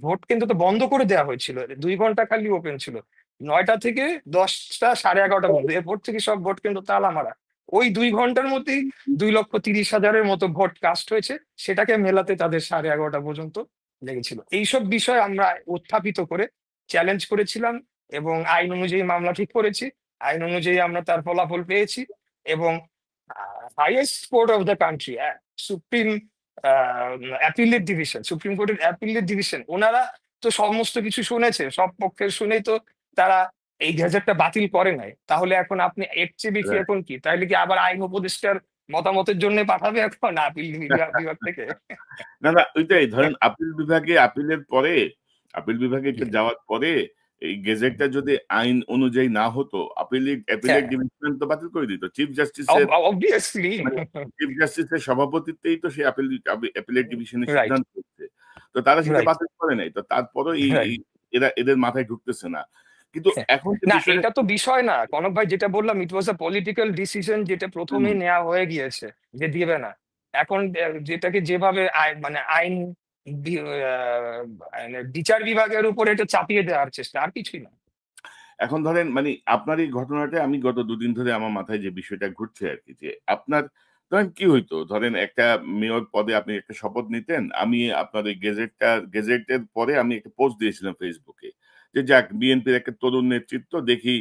ভোট কিন্তু তো বন্ধ করে দেওয়া হয়েছিল, 2 ঘন্টা খালি ওপেন ছিল, 9টা থেকে 10টা 11:30 পর্যন্ত। এরপর থেকে সব ভোট কিন্তু তালা মারা। ওই 2 ঘন্টার মধ্যেই 2,30,000-এর মতো ভোট কাস্ট হয়েছে, সেটাকে মেলাতে তাদের 11:30 পর্যন্ত লেগেছিল। এইসব বিষয় আমরা উত্থাপিত করে চ্যালেঞ্জ করেছিলাম এবং আইন অনুযায়ী মামলা ঠিক করেছি। আইন অনুযায়ী আমরা তার ফলাফল পেয়েছি। এবং highest court of the country, supreme supreme কোর্টের অ্যাপিলেট ডিভিশন, ওনারা তো সমস্ত কিছু শুনেছে, সব পক্ষের শুনেই তো তারা এই গ্যাজেটটা বাতিল করে নাই। তাহলে এখন আপনি এর চেয়ে বেশি এখন কি, তাইলে কি আবার আইন উপদেষ্টার মতামতের জন্য পাঠাবে এখন আপিল বিভাগ থেকে? না না, ওইটাই ধরেন আপিল বিভাগে, আপিল বিভাগে জি। যাওয়ার পরে এই গেজেটটা যদি আইন অনুযায়ী না হতো, অ্যাপিলেট হ্যাঁ, ডিভিশন তো বাতিল করে দিত। চিফ জাস্টিসের, অবভিয়াসলি। মানে চিফ জাস্টিসের সভাপতিত্বেই তো সেই অ্যাপিলেট ডিভিশনের রাইট, সিদ্ধান্ত হচ্ছে। তো তারা সেটা রাইট, বাতিল করে নাই। তো তারপরও এই রাইট। এই এদের মাথায় ঢুকতেছে না। কিন্তু হ্যাঁ। এখন যে না, বিষয়টা, এটা তো বিষয় না কনক ভাই, যেটা বললাম ইট ওয়াজ আ পলিটিক্যাল ডিসিশন, যেটা হুম, প্রথমেই নেওয়া হয়ে গিয়েছে যে দিবে না। এখন যেটাকে যেভাবে মানে আইন মানে বিচার বিভাগের উপর এটা চাপিয়ে দেওয়ার চেষ্টা, আর কিছুই না। এখন ধরেন মানে আপনার এই ঘটনাটা, আমি গত 2 দিন ধরে আমার মাথায় যে বিষয়টা ঘুরছে আর কি, যে আপনার ধরেন কি হইতো, ধরেন একটা মেয়র পদে আপনি একটা শপথ নিতেন। আমি আপনার ওই গেজেটের পরে আমি একটা পোস্ট দিয়েছিলাম ফেসবুকে, যে যাক বিএনপির একটা তরুণ নেতৃত্ব, দেখি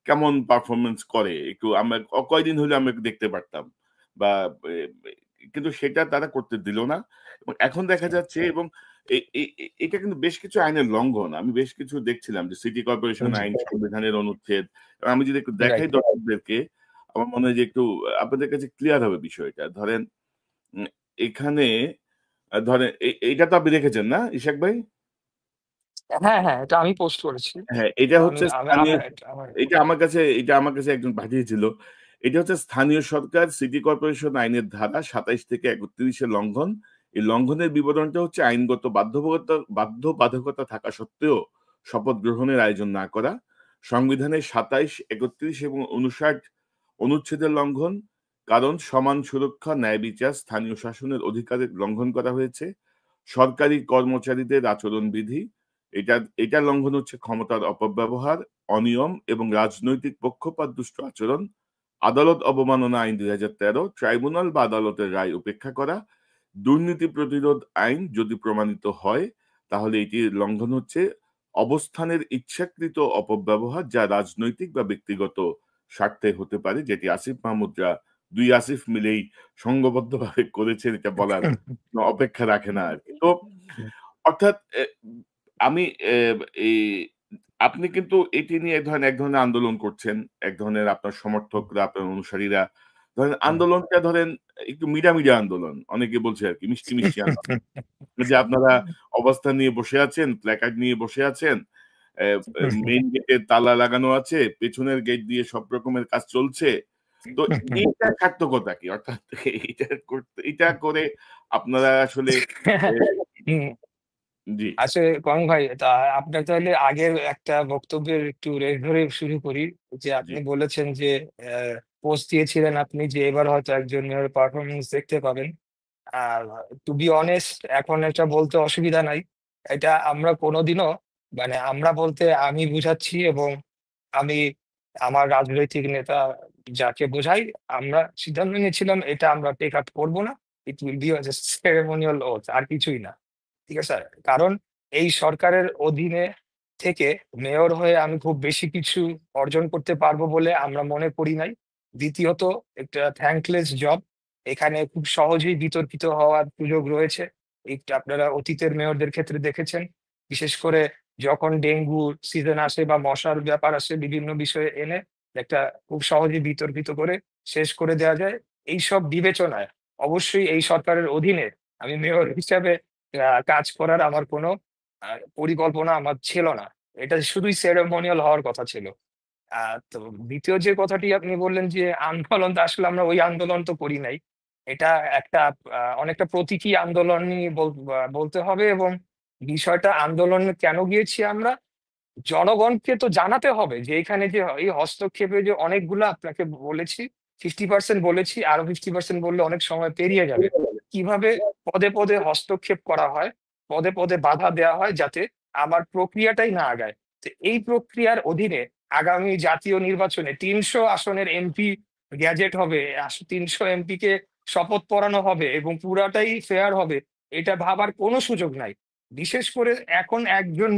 কেমন পারফরমেন্স করে, একটু আমরা কয়দিন হলে আমরা একটু দেখতে পারতাম বা কিন্তু সেটা তারা করতে দিল না। এবং এখন দেখা যাচ্ছে, এবং এটা কিন্তু বেশ কিছু আইনের লঙ্ঘন। আমি বেশ কিছু দেখছিলাম যে সিটি কর্পোরেশন জি, আইন, সংবিধানের অনুচ্ছেদ। আমি যদি একটু দেখাই রাইট। দর্শকদেরকে, আমার মনে হয় যে একটু আপনাদের কাছে ক্লিয়ার হবে বিষয়টা। ধরেন উম, এখানে ধরেন এইটা তো আপনি দেখেছেন না ইশাক ভাই? হ্যাঁ, হ্যাঁ, এটা আমি পোস্ট করেছি। হ্যাঁ, এটা আমি হচ্ছে আমি স্থানীয়, আমার আমার এটা আমার কাছে একজন পাঠিয়েছিল। এটা হচ্ছে স্থানীয় সরকার সিটি কর্পোরেশন আইনের ধারা ২৭ থেকে ৩১ এর লঙ্ঘন। এই লঙ্ঘনের বিবরণটা হচ্ছে আইনগত বাধ্যবাধকতা থাকা সত্ত্বেও শপথ গ্রহণের আয়োজন না করা, সংবিধানের ২৭, ৩১ এবং ৫৯ অনুচ্ছেদের লঙ্ঘন, কারণ সমান সুরক্ষা, ন্যায় বিচার, স্থানীয় শাসনের অধিকারের লঙ্ঘন করা হয়েছে, সরকারি কর্মচারীদের আচরণবিধি, এটা এটা লঙ্ঘন হচ্ছে ক্ষমতার অপব্যবহার, অনিয়ম এবং রাজনৈতিক পক্ষপাতদুষ্ট আচরণ, আদালত অবমাননা আইন ২০১৩, ট্রাইব্যুনাল বা আদালতের রায় উপেক্ষা করা, দুর্নীতি প্রতিরোধ আইন যদি প্রমাণিত হয় তাহলে এটির লঙ্ঘন হচ্ছে অবস্থানের ইচ্ছাকৃত অপব্যবহার, যা রাজনৈতিক বা ব্যক্তিগত স্বার্থে হতে পারে, যেটি আসিফ মাহমুদরা, দুই আসিফ মিলেই সংঘবদ্ধভাবে করেছেন, এটা বলার কোনো অপেক্ষা রাখে না আর কি। তো অর্থাৎ আমি এই আপনি কিন্তু এটি নিয়ে এক ধরনের আন্দোলন করছেন। এক ধরনের আপনার সমর্থকরা, আপনার অনুসারীরা ধরেন আন্দোলনটা ধরেন একটু মিডা আন্দোলন। অনেকে বলছে আরকি মিষ্টি আন্দোলন। যে আপনারা অবস্থান নিয়ে বসে আছেন, প্ল্যাকার্ড নিয়ে বসে আছেন। মেইন গেটে তালা লাগানো আছে, পেছনের গেট দিয়ে সব রকমের কাজ চলছে। তো এইটার সার্থকতা কি? অর্থাৎ এটা করে আপনারা আসলে এ হুম, জি, আসলে কং ভাই, তা আপনার তাহলে আগের একটা বক্তব্যের একটু রেশ ধরে শুরু করি। যে জি, আপনি বলেছেন যে পোস্ট দিয়েছিলেন আপনি যে এবার হয়তো একজন মেয়রের পারফরম্যান্স দেখতে পাবেন। আর টু বি অনেস্ট, এখন এটা বলতে অসুবিধা নাই। এটা আমরা কোনোদিনও, মানে আমরা বলতে আমি বুঝাচ্ছি, এবং আমি আমার রাজনৈতিক নেতা যাকে বোঝাই, আমরা সিদ্ধান্ত নিয়েছিলাম এটা আমরা টেক আপ করবো না। It will be just ceremonial oath, আর কিছুই না। ঠিক আছে? কারণ এই সরকারের অধীনে থেকে মেয়র হয়ে আমি খুব বেশি কিছু অর্জন করতে পারবো বলে আমরা মনে করি নাই। দ্বিতীয়ত, একটা থ্যাঙ্কলেস জব। এখানে খুব সহজেই বিতর্কিত হওয়ার সুযোগ রয়েছে। এটা আপনারা অতীতের মেয়রদের ক্ষেত্রে দেখেছেন। বিশেষ করে যখন ডেঙ্গু সিজন আসে বা মশার ব্যাপার আসে, বিভিন্ন বিষয়ে এনে একটা খুব সহজেই বিতর্কিত করে শেষ করে দেওয়া যায়। এইসব বিবেচনায় অবশ্যই এই সরকারের অধীনে আমি মেয়র হিসাবে কাজ করার আমার কোনো আ পরিকল্পনা আমার ছিল না। এটা শুধুই সেরেমনিয়াল হওয়ার কথা ছিল। তো ২য় যে কথাটি আপনি বললেন যে আন্দোলনটা, আসলে আমরা ওই আন্দোলন তো করি নাই। এটা একটা অনেকটা প্রতীকী আন্দোলনই বলতে হবে, এবং বিষয়টা আন্দোলনে কেন গিয়েছি আমরা? জনগণকে তো জানাতে হবে যে এখানে যে এই হস্তক্ষেপে যে অনেকগুলা আপনাকে বলেছি, 50% বলেছি, আরো 50% বললে অনেক সময় পেরিয়ে যাবে। কিভাবে পদে হস্তক্ষেপ করা হয়, পদে বাধা দেওয়া হয় যাতে আমার প্রক্রিয়াটাই না আগায়। তো এই প্রক্রিয়ার অধীনে আগামী জাতীয় নির্বাচনে ৩০০ আসনের এমপি গ্যাজেট হবে। ৩০০ এমপি কে শপথ পড়ানো হবে এবং পুরাটাই ফেয়ার হবে। এটা ভাবার কোনো সুযোগ নাই। বিশেষ করে এখন একজন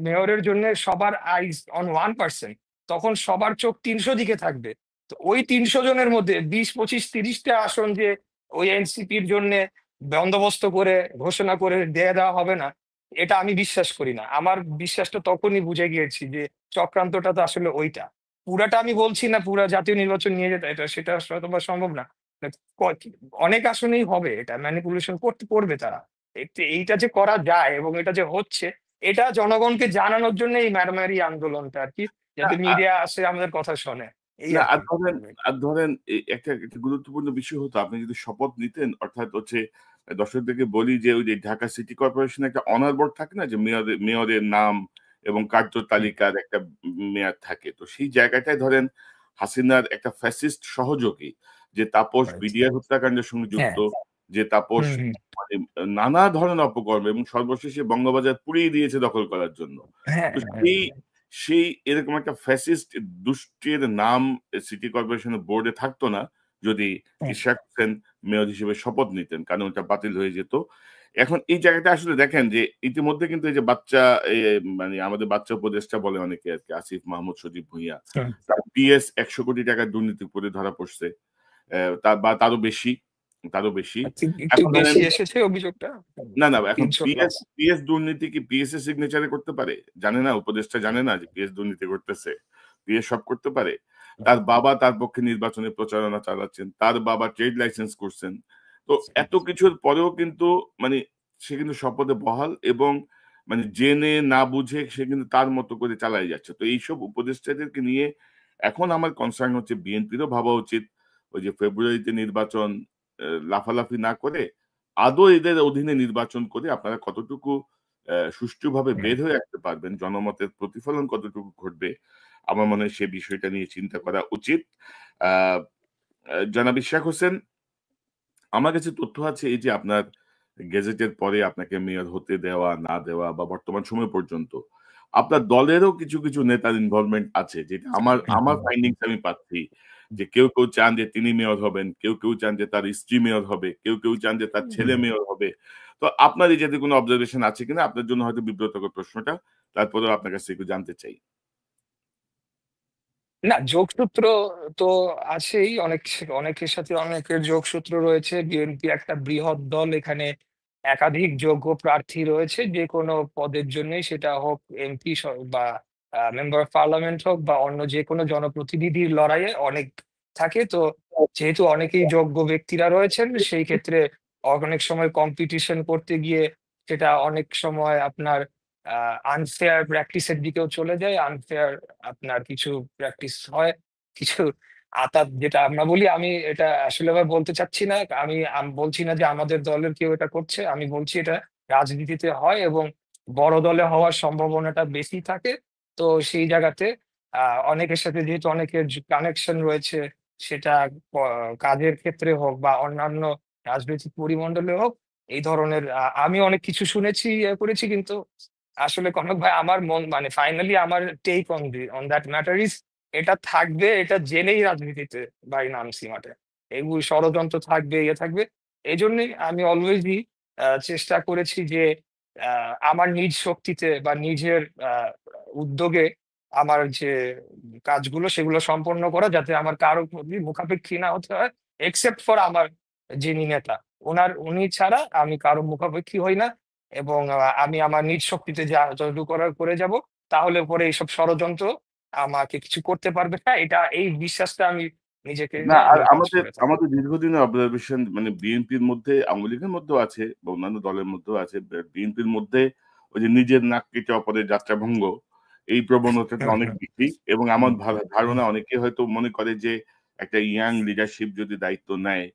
মেয়রের জন্য সবার আইস অন ওয়ান পার্সন, তখন সবার চোখ ৩০০ দিকে থাকবে। তো ওই ৩০০ জনের মধ্যে ২০, ২৫, ৩০টা আসন যে ওই এনসিপির জন্য বন্দোবস্ত করে ঘোষণা করে দিয়ে দেওয়া হবে না, এটা আমি বিশ্বাস করি না। আমার বিশ্বাসটা তখনই বুঝে গিয়েছি যে চক্রান্তটা তো আসলে ওইটা। পুরাটা আমি বলছি না পুরা জাতীয় নির্বাচন নিয়ে যেতে, সেটা হয়তোবা সম্ভব না। অনেক আসনেই হবে, এটা ম্যানিপুলেশন করবে তারা। এইটা যে করা যায় এবং এটা যে হচ্ছে, এটা জনগণকে জানানোর জন্য এই মারামারি আন্দোলনটা আরকি। না যাতে মিডিয়া আসে আমাদের কথা শোনে। এই না আরকি। আর ধরেন একটা গুরুত্বপূর্ণ বিষয় হতো, আপনি যদি শপথ নিতেন, অর্থাৎ হচ্ছে দর্শকদেরকে বলি যে ওই যে ঢাকা সিটি কর্পোরেশনে একটা অনার বোর্ড থাকে না, যে মেয়রের নাম এবং কার্য হুম, তালিকার একটা মেয়াদ থাকে। তো সেই জায়গাটায় ধরেন হাসিনার একটা ফ্যাসিস্ট সহযোগী যে তাপস রাইট। বিডিআর হত্যাকাণ্ডের সঙ্গে হ্যাঁ। যুক্ত, যে তাপস হুম, হুম। মানে নানা ধরনের অপকর্ম, এবং সর্বশেষে বঙ্গবাজার পুড়িয়ে দিয়েছে দখল করার জন্য। হ্যাঁ, তো হ্যাঁ, সেই সেই এরকম একটা ফ্যাসিস্ট দুষ্টের নাম সিটি কর্পোরেশনের বোর্ডে থাকতো না যদি হ্যাঁ, ইশরাক হোসেন মেয়র হিসেবে শপথ নিতেন, কারণ ওটা বাতিল হয়ে যেত। এখন এই জায়গাটা আসলে দেখেন যে ইতিমধ্যে কিন্তু এই যে বাচ্চা মানে আমাদের বাচ্চা উপদেষ্টা বলে অনেকে আরকি আসিফ মাহমুদ সজীব ভুঁইয়া। হুম। তার পিএস ১০০ কোটি টাকার দুর্নীতি করে ধরা পড়ছে। বা তারও বেশি, তারও বেশি। একটু একটু এখন ধরেন বেশি এসেছে অভিযোগটা। না, এখন ৩০০ পিএস প্লাস। পিএস দুর্নীতি কি পিএস এর সিগনেচারে করতে পারে? জানে না? উপদেষ্টা জানে না যে পিএস দুর্নীতি করতেছে? পিএস সব করতে পারে? তার বাবা তার পক্ষে নির্বাচনী প্রচারণা চালাচ্ছেন। তার বাবা ট্রেড লাইসেন্স করছেন। তো এত কিছুর পরেও কিন্তু মানে সে কিন্তু শপথে বহাল এবং মানে জেনে না বুঝে সে কিন্তু তার মতো করে চালায় যাচ্ছে। তো এইসব উপদেষ্টাদেরকে নিয়ে এখন আমার কনসার্ন হচ্ছে বিএনপিরও ভাবা উচিত ওই যে ফেব্রুয়ারিতে নির্বাচন লাফালাফি না করে আদৌ এদের অধীনে নির্বাচন করে আপনারা কতটুকু সুষ্ঠুভাবে হুম। বের হয়ে আসতে পারবেন, জনমতের প্রতিফলন কতটুকু ঘটবে, আমার মনে হয় সে বিষয়টা নিয়ে চিন্তা করা উচিত। আ আ জনাব ইশরাক হোসেন, আমার কাছে তথ্য আছে এই যে আপনার গেজেটের পরে আপনাকে মেয়র হতে দেওয়া, না দেওয়া বা বর্তমান সময় পর্যন্ত আপনার দলেরও কিছু নেতার ইনভলভমেন্ট আছে। যেটা আমার ফাইন্ডিংস আমি পাচ্ছি। যে কেউ চান যে তিনি মেয়র হবেন, কেউ চান যে তার স্ত্রী মেয়র হবে, কেউ চান যে তার ছেলে হুম। মেয়র হবে। তো আপনার এই জাতীয় কোনো অবজারভেশন আছে কিনা? আপনার জন্য হয়তো বিব্রতকর প্রশ্নটা। তারপরেও আপনার কাছ থেকে একটু জানতে চাই। না, যোগসূত্র তো আছেই। অনেকের সাথে অনেকের যোগসূত্র রয়েছে। বিএনপি একটা বৃহৎ দল। এখানে একাধিক যোগ্য প্রার্থী রয়েছে। যেকোনো পদের জন্যই, সেটা হোক এমপি বা মেম্বার অফ পার্লামেন্ট হোক বা অন্য যেকোনো জনপ্রতিনিধির লড়াইয়ে অনেক থাকে। তো যেহেতু অনেকেই যোগ্য ব্যক্তিরা রয়েছেন, সেই ক্ষেত্রে অনেক সময় কম্পিটিশন করতে গিয়ে সেটা অনেক সময় আপনার আনফেয়ার প্র্যাকটিস এর দিকেও চলে যায়। আনফেয়ার আপনার কিছু প্র্যাকটিস হয়। কিছু যেটা আমরা বলি, আমি এটা আসলে আবার বলতে চাচ্ছি না। আমি বলছি না যে আমাদের দলের কেউ এটা করছে। আমি বলছি এটা রাজনীতিতে হয় এবং বড় দলে হওয়ার সম্ভাবনাটা বেশি থাকে। তো সেই জায়গাতে আ অনেকের সাথে যেহেতু অনেকের কানেকশন রয়েছে, সেটা ক কাজের ক্ষেত্রে হোক বা অন্যান্য রাজনৈতিক পরিমণ্ডলে হোক, এই ধরনের আমি অনেক কিছু শুনেছি, করেছি, কিন্তু আসলে কনক ভাই, আমার মন মানে ফাইনালি আমার take on that matter is, এটা থাকবে, এটা জেনেই রাজনীতিতে ভাই নামছি মাঠে। এগুলো ষড়যন্ত্র থাকবে, থাকবে। এজন্যই আমি অলওয়েজই চেষ্টা করেছি যে আমার নিজ শক্তিতে বা নিজের উদ্যোগে আমার যে কাজগুলো সেগুলো সম্পন্ন করা, যাতে আমার কারো প্রতি মুখাপেক্ষী না হতে হয়। এক্সেপ্ট ফর আমার যিনি নেতা, উনি ছাড়া আমি কারো মুখাপেক্ষী হই না। এবং আমি আমার নিজ শক্তিতে যা যতটুকু করার করে যাব। তাহলে পরে এইসব ষড়যন্ত্র আমাকে কিছু করতে পারবে না। এই বিশ্বাসটা আমি নিজেকে না নিয়ে আর আমিও কাজ আমাদের করে থাকি। আমাদের দীর্ঘদিনের অবজারভেশন মানে বিএনপির মধ্যে আওয়ামী লীগের মধ্যেও আছে বা অন্যান্য দলের মধ্যেও আছে। বিএনপির মধ্যে ওই যে নিজের নাক কেটে অপরের যাত্রাভঙ্গ এই প্রবণতাটা হুম, অনেক হুম, বেশি এবং আমার হুম, ধারণা অনেকে হয়তো মনে করে যে একটা ইয়াং লিডারশিপ যদি দায়িত্ব নেয়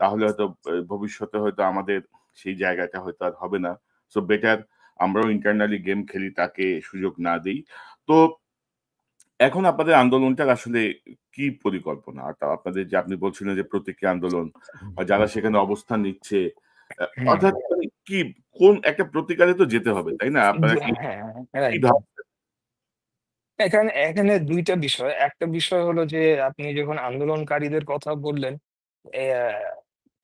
তাহলে হয়তো ভবিষ্যতে হয়তো আমাদের সেই জায়গাটা হয়তো আর হবে না। সো বেটার আমরাও ইন্টারনালি গেম খেলি, তাকে সুযোগ না দেই। তো এখন আপনাদের আন্দোলনটার আসলে কি পরিকল্পনা? আপনাদের যে আপনি বলছিলেন যে প্রতীকী আন্দোলন বা যারা সেখানে অবস্থান নিচ্ছে, হুম। অর্থাৎ মানে কি কোন একটা প্রতিকারে তো যেতে হবে, তাই না? আপনারা কি হ্যাঁ, কি রাইট। ভাবছেন? এখানে এখানে ২ টা বিষয়। একটা বিষয় হলো যে আপনি যখন আন্দোলনকারীদের কথা বললেন, অ্যা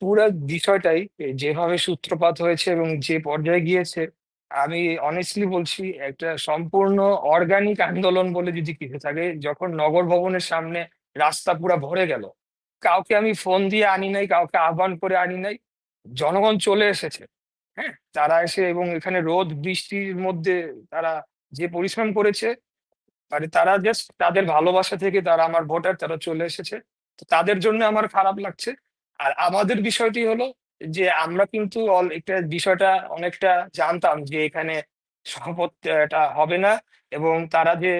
পুরা বিষয়টাই যেভাবে সূত্রপাত হয়েছে এবং যে পর্যায়ে গিয়েছে, আমি অনেস্টলি বলছি, একটা সম্পূর্ণ অর্গানিক আন্দোলন বলে যদি কিছু থাকে, যখন নগর ভবনের সামনে রাস্তা পুরা ভরে গেল। কাউকে আমি ফোন দিয়ে আনি নাই, কাউকে আহ্বান করে আনি নাই। জনগণ চলে এসেছে। হ্যাঁ? তারা এসে এবং এখানে রোদ বৃষ্টির মধ্যে তারা যে পরিশ্রম করেছে, মানে তারা জাস্ট তাদের ভালোবাসা থেকে, তারা আমার ভোটার, তারা চলে এসেছে। তো তাদের জন্য আমার খারাপ লাগছে। আর আমাদের বিষয়টি হলো যে আমরা কিন্তু একটা বিষয়টা অনেকটা জানতাম যে এখানে শপথ টা হবে না এবং তারা যে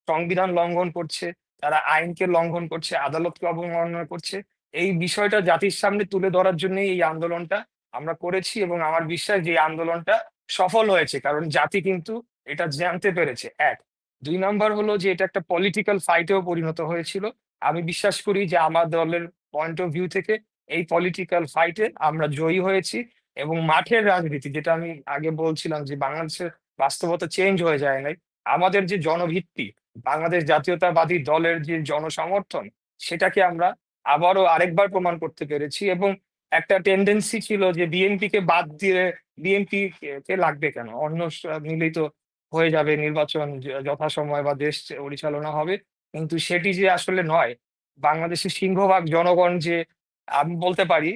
সংবিধান লঙ্ঘন করছে, তারা আইনকে লঙ্ঘন করছে, আদালতকে অবমাননা করছে। এই বিষয়টা জাতির সামনে তুলে ধরার জন্যই এই আন্দোলনটা আমরা করেছি এবং আমার বিশ্বাস যে এই আন্দোলনটা সফল হয়েছে। কারণ জাতি কিন্তু এটা জানতে পেরেছে, ১। ২ নাম্বার হলো যে এটা একটা পলিটিক্যাল ফাইট এও পরিণত হয়েছিল। আমি বিশ্বাস করি যে আমার দলের পয়েন্ট অফ ভিউ থেকে এই পলিটিক্যাল ফাইট এ আমরা জয়ী হয়েছি এবং মাঠের রাজনীতি, যেটা আমি আগে বলছিলাম যে বাংলাদেশের বাস্তবতা চেঞ্জ হয়ে যায় নাই। আমাদের যে জনভিত্তি, বাংলাদেশ জাতীয়তাবাদী দলের যে জনসমর্থন, সেটাকে আমরা আবারও আরেকবার প্রমাণ করতে পেরেছি এবং একটা টেন্ডেন্সি ছিল যে বিএনপি কে বাদ দিয়ে বিএনপি কে লাগবে কেন, অন্য মিলেই তো হয়ে যাবে নির্বাচন যথাসময় বা দেশ পরিচালনা হবে। কিন্তু সেটি যে আসলে নয়, বাংলাদেশের সিংহভাগ জনগণ যে, আমি বলতে পারি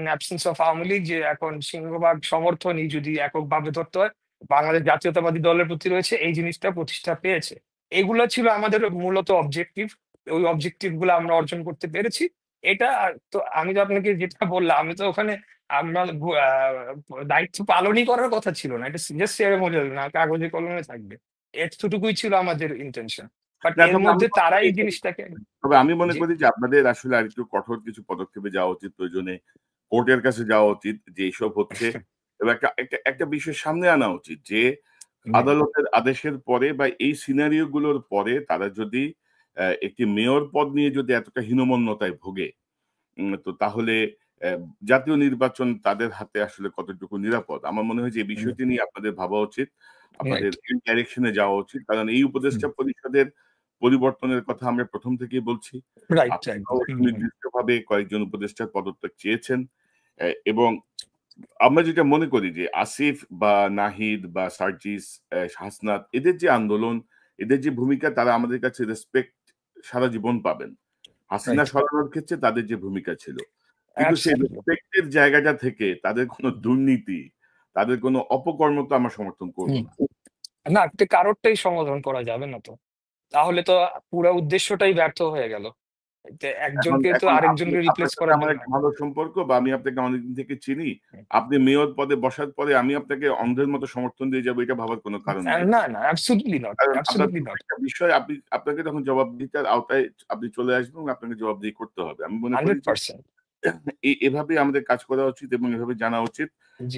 অ্যাবসেন্স অফ আওয়ামী লীগ, যে এখন সিংহভাগ সমর্থনই যদি এককভাবে ধরতে হয় বাংলাদেশ জাতীয়তাবাদী দলের প্রতি রয়েছে, এই জিনিসটা প্রতিষ্ঠা পেয়েছে। এগুলো ছিল আমাদের মূলত অবজেক্টিভ। ওই অবজেক্টিভ গুলো আমরা অর্জন করতে পেরেছি। এটা তো আমি তো আপনাকে যেটা বললাম, আমি তো ওখানে আমরা দায়িত্ব পালনই করার কথা ছিল না, এটা জাস্ট সেরেমোনিয়াল না, কাগজে কলমে থাকবে, এতটুকুই ছিল আমাদের ইন্টেনশন। বাট না, এর তবে আমি মধ্যে মনে তারাই করি জিনিসটাকে। তবে আমি মনে জি। করি যে আপনাদের আসলে আরেকটু কঠোর কিছু পদক্ষেপে যাওয়া উচিত, প্রয়োজনে কোর্টের কাছে যাওয়া উচিত, যে এইসব হচ্ছে, এবং একটা একটা একটা বিষয় সামনে আনা উচিত যে জি। আদালতের আদেশের পরে বা এই সিনারিও গুলোর পরে তারা যদি একটি মেয়র পদ নিয়ে যদি এতটা হীনমন্যতায় ভোগে, তো তাহলে জাতীয় নির্বাচন তাদের হাতে আসলে কতটুকু নিরাপদ। আমার মনে হয় যে এই বিষয়টি নিয়ে আপনাদের ভাবা উচিত। আপনাদের রাইট। এই ডাইরেকশনে যাওয়া উচিত। কারণ এই উপদেষ্টা পরিষদের পরিবর্তনের কথা আমরা ১ম থেকেই বলছি। Right, right. আপনারাও সুনির্দিষ্টভাবে কয়েকজন উপদেষ্টার পদত্যাগ চেয়েছেন। এবং আমরা যেটা মনে করি যে আসিফ বা নাহিদ বা সার্জিস, হাসনাত, এদের যে আন্দোলন, এদের যে ভূমিকা, তারা আমাদের কাছে রেসপেক্ট সারা জীবন পাবেন। হাসিনা রাইট। সরানোর ক্ষেত্রে তাদের যে ভূমিকা ছিল। কিন্তু সেই অ্যাবসলিউটলি। রেসপেক্ট এর জায়গাটা থেকে তাদের কোনো দুর্নীতি, তাদের কোনো অপকর্ম তো আমরা সমর্থন করব না। না, একটা কারোরটাই সমাধান করা যাবে না তো, তাহলে তো পুরো উদ্দেশ্যটাই ব্যর্থ হয়ে গেল। এখন একজনকে তো এখন আপনি, আরেকজনকে আপনার রিপ্লেস সাথে করার আমার জন্য। একটা ভালো সম্পর্ক, বা আমি আপনাকে অনেকদিন থেকে চিনি। আপনি মেয়র পদে বসার পরে আমি আপনাকে অন্ধের মতো সমর্থন দিয়ে যাবো, এটা ভাবার কোনো কারণ নাই। না, না, অ্যাবসলিউটলি নট, কারণ আপনার অ্যাবসলিউটলি নট। প্রত্যেকটা বিষয় আপনাকে তখন জবাবদিহিতার আওতায় আপনি চলে আসবেন এবং আপনাকে জবাবদিহি করতে হবে। আমি মনে করি যে 100%। এভাবেই আমাদের কাজ করা উচিত এবং এভাবে জানা উচিত। জি।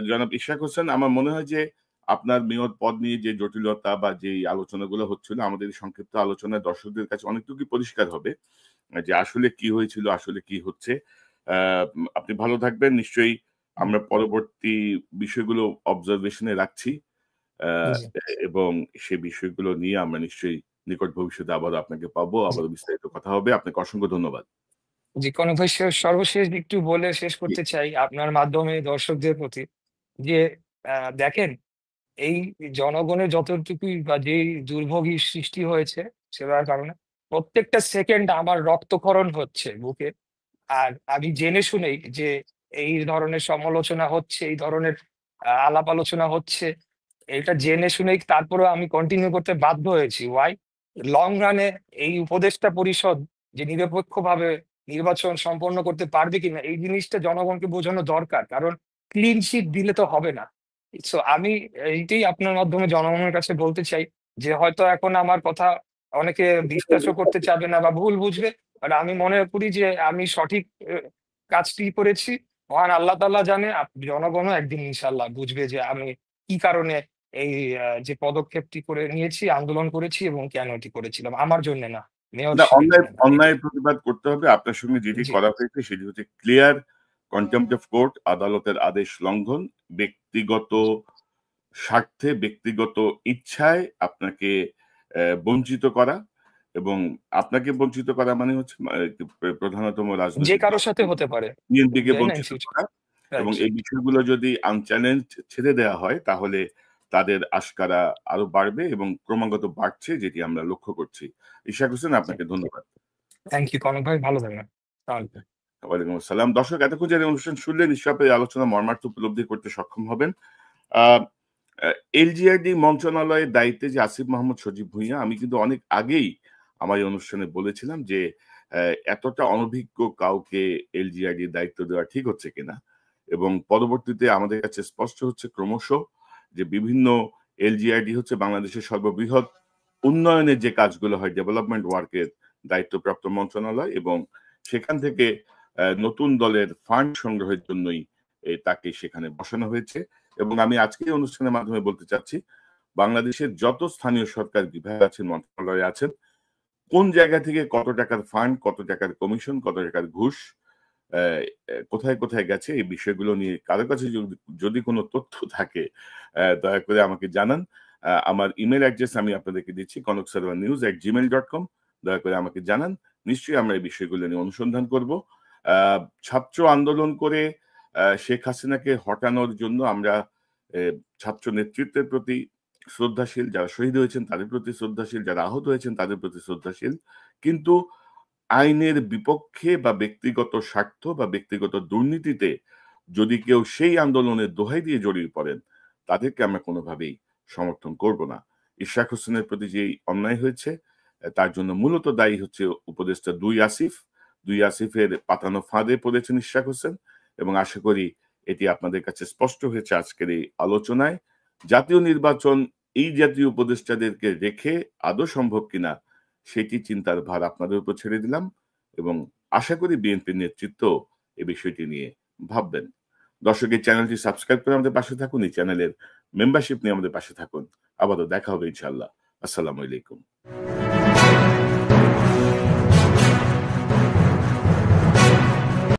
জনাব ইশরাক হোসেন, আমার মনে হয় যে আপনার মেয়র পদ নিয়ে যে জটিলতা বা যেই আলোচনাগুলো হচ্ছিল, আমাদের এই সংক্ষিপ্ত আলোচনায় দর্শকদের কাছে অনেকটুকুই পরিষ্কার হবে যে আসলে কি হয়েছিল, আসলে কি হচ্ছে। আপনি ভালো থাকবেন। নিশ্চয়ই আমরা পরবর্তী বিষয়গুলো অবজারভেশনে রাখছি। আ জি। এবং সে বিষয়গুলো নিয়ে আমরা নিশ্চয়ই নিকট ভবিষ্যতে আবারও আপনাকে পাবো। জি। আবারও বিস্তারিত কথা হবে। আপনাকে অসংখ্য ধন্যবাদ। জি, কোনো ভাই, সর্বশেষ একটু বলে শেষ জি, করতে চাই আপনার মাধ্যমে দর্শকদের প্রতি, যে দেখেন, এই জনগণের যতটুকুই বা যেই দুর্ভোগই সৃষ্টি হয়েছে সেটার কারণে প্রত্যেকটা সেকেন্ড আমার রক্তক্ষরণ হচ্ছে বুকে। আর আমি জেনে শুনেই যে এই ধরনের সমালোচনা হচ্ছে, এই ধরনের আলাপ আলোচনা হচ্ছে, এটা জেনে শুনেই তারপরেও আমি কন্টিনিউ করতে বাধ্য হয়েছি। ওয়াই? লং রানে এই উপদেষ্টা পরিষদ যে নিরপেক্ষভাবে নির্বাচন সম্পন্ন করতে পারবে কিনা, এই জিনিসটা জনগণকে বোঝানো দরকার। কারণ ক্লিন শিট দিলে তো হবে না। সো আমি এইটাই আপনার মাধ্যমে জনগণের কাছে বলতে চাই, যে হয়তো এখন আমার কথা অনেকে বিশ্বাসও করতে চাবে না বা ভুল বুঝবে। বাট আমি মনে করি যে আমি সঠিক কাজটি করেছি। মহান আল্লাহ তাআলা জানে, জনগণও একদিন ইনশাআল্লাহ বুঝবে যে আমি কি কারণে এই যে পদক্ষেপটি করে নিয়েছি, আন্দোলন করেছি এবং কেন এটি করেছিলাম। আমার জন্যে না, না, মেয়রশিপের অন্যায় জন্য না। এটাই। অন্যায়ের প্রতিবাদ করতে হবে। আপনার সঙ্গে যেটি জি। করা হয়েছে সেটি হচ্ছে ক্লিয়ার কনটেম্প্ট অফ কোর্ট, আদালতের আদেশ লঙ্ঘন, ব্যক্তিগত স্বার্থে, ব্যক্তিগত ইচ্ছায় আপনাকে বঞ্চিত করা, এবং আপনাকে বঞ্চিত করা মানে হচ্ছে প্রধানতম যে রাজনৈতিক কারোর দল সাথে হতে পারে। বিএনপিকে তাই না? ইন বঞ্চিত ফিউচার। করা, এবং রাইট। এই বিষয়গুলো যদি আনচ্যালেঞ্জড ছেড়ে দেওয়া হয় তাহলে তাদের আস্কারা আরো বাড়বে এবং ক্রমাগত বাড়ছে, যেটি আমরা লক্ষ্য করছি। ইশাক হোসেন, আপনাকে ধন্যবাদ। থ্যাংক ইউ কনক ভাই, ভালো থাকবেন। তাহলে। ওয়ালাইকুম আসসালাম। দর্শক, এতক্ষণ যারা অনুষ্ঠান শুনলেন, নিশ্চয়ই আপনি এই আলোচনা মর্মার্থ উপলব্ধি করতে সক্ষম হবেন। আহ এলজিআরডি মন্ত্রণালয়ের দায়িত্বে যে আসিফ মাহমুদ সজীব ভুঁইয়া, আমি কিন্তু অনেক আগেই আমার এই অনুষ্ঠানে বলেছিলাম যে এতটা অনভিজ্ঞ কাউকে এলজিআরডির দায়িত্ব দেওয়া ঠিক হচ্ছে কিনা, এবং পরবর্তীতে আমাদের কাছে স্পষ্ট হচ্ছে ক্রমশ যে বিভিন্ন এলজিআরডি হচ্ছে বাংলাদেশের সর্ববৃহৎ উন্নয়নের যে কাজগুলো হয়, ডেভেলপমেন্ট ওয়ার্কের দায়িত্বপ্রাপ্ত মন্ত্রণালয়, এবং সেখান থেকে নতুন দলের ফান্ড সংগ্রহের জন্যই তাকে সেখানে বসানো হয়েছে। এবং আমি আজকে এই অনুষ্ঠানের মাধ্যমে বলতে চাচ্ছি, বাংলাদেশের যত স্থানীয় সরকার বিভাগ আছেন, মন্ত্রণালয়ে আছেন, কোন জায়গা থেকে কত টাকার ফান্ড, কত টাকার কমিশন, কত টাকার ঘুষ, কোথায় কোথায় গেছে, এই বিষয়গুলো নিয়ে কারো কাছে যদি যদি কোনো তথ্য থাকে, দয়া করে আমাকে জানান। আমার ইমেল অ্যাড্রেস আমি আপনাদেরকে দিচ্ছি, konoksaronews@gmail.com। দয়া করে আমাকে জানান। নিশ্চয়ই আমরা এই বিষয়গুলো নিয়ে অনুসন্ধান করব। ছাত্র আন্দোলন করে শেখ হাসিনাকে হটানোর জন্য আমরা ছাত্র নেতৃত্বের প্রতি শ্রদ্ধাশীল, যারা শহীদ হয়েছেন তাদের প্রতি শ্রদ্ধাশীল, যারা আহত হয়েছেন তাদের প্রতি শ্রদ্ধাশীল, কিন্তু আইনের বিপক্ষে বা ব্যক্তিগত স্বার্থ বা ব্যক্তিগত দুর্নীতিতে যদি কেউ সেই আন্দোলনের দোহাই দিয়ে জড়িয়ে পড়েন, তাদেরকে আমরা কোনোভাবেই সমর্থন করব না। ইশরাক হোসেনের প্রতি যে অন্যায় হয়েছে তার জন্য মূলত দায়ী হচ্ছে উপদেষ্টা দুই আসিফের পাতানো ফাঁদে পড়েছেন ইশরাক হোসেন, এবং আশা করি এটি আপনাদের কাছে স্পষ্ট হয়েছে আজকের এই আলোচনায়। জাতীয় নির্বাচন এই জাতীয় উপদেষ্টাদেরকে রেখে আদৌ সম্ভব কিনা সেটি চিন্তার ভার আপনাদের উপর ছেড়ে দিলাম, এবং আশা করি বিএনপির নেতৃত্ব এই বিষয়টি নিয়ে ভাববেন। দর্শক, এই চ্যানেলটি সাবস্ক্রাইব করে আমাদের পাশে থাকুন, এই চ্যানেলের মেম্বারশিপ নিয়ে আমাদের পাশে থাকুন। আবারও দেখা হবে ইনশাআল্লাহ। আসসালামু আলাইকুম।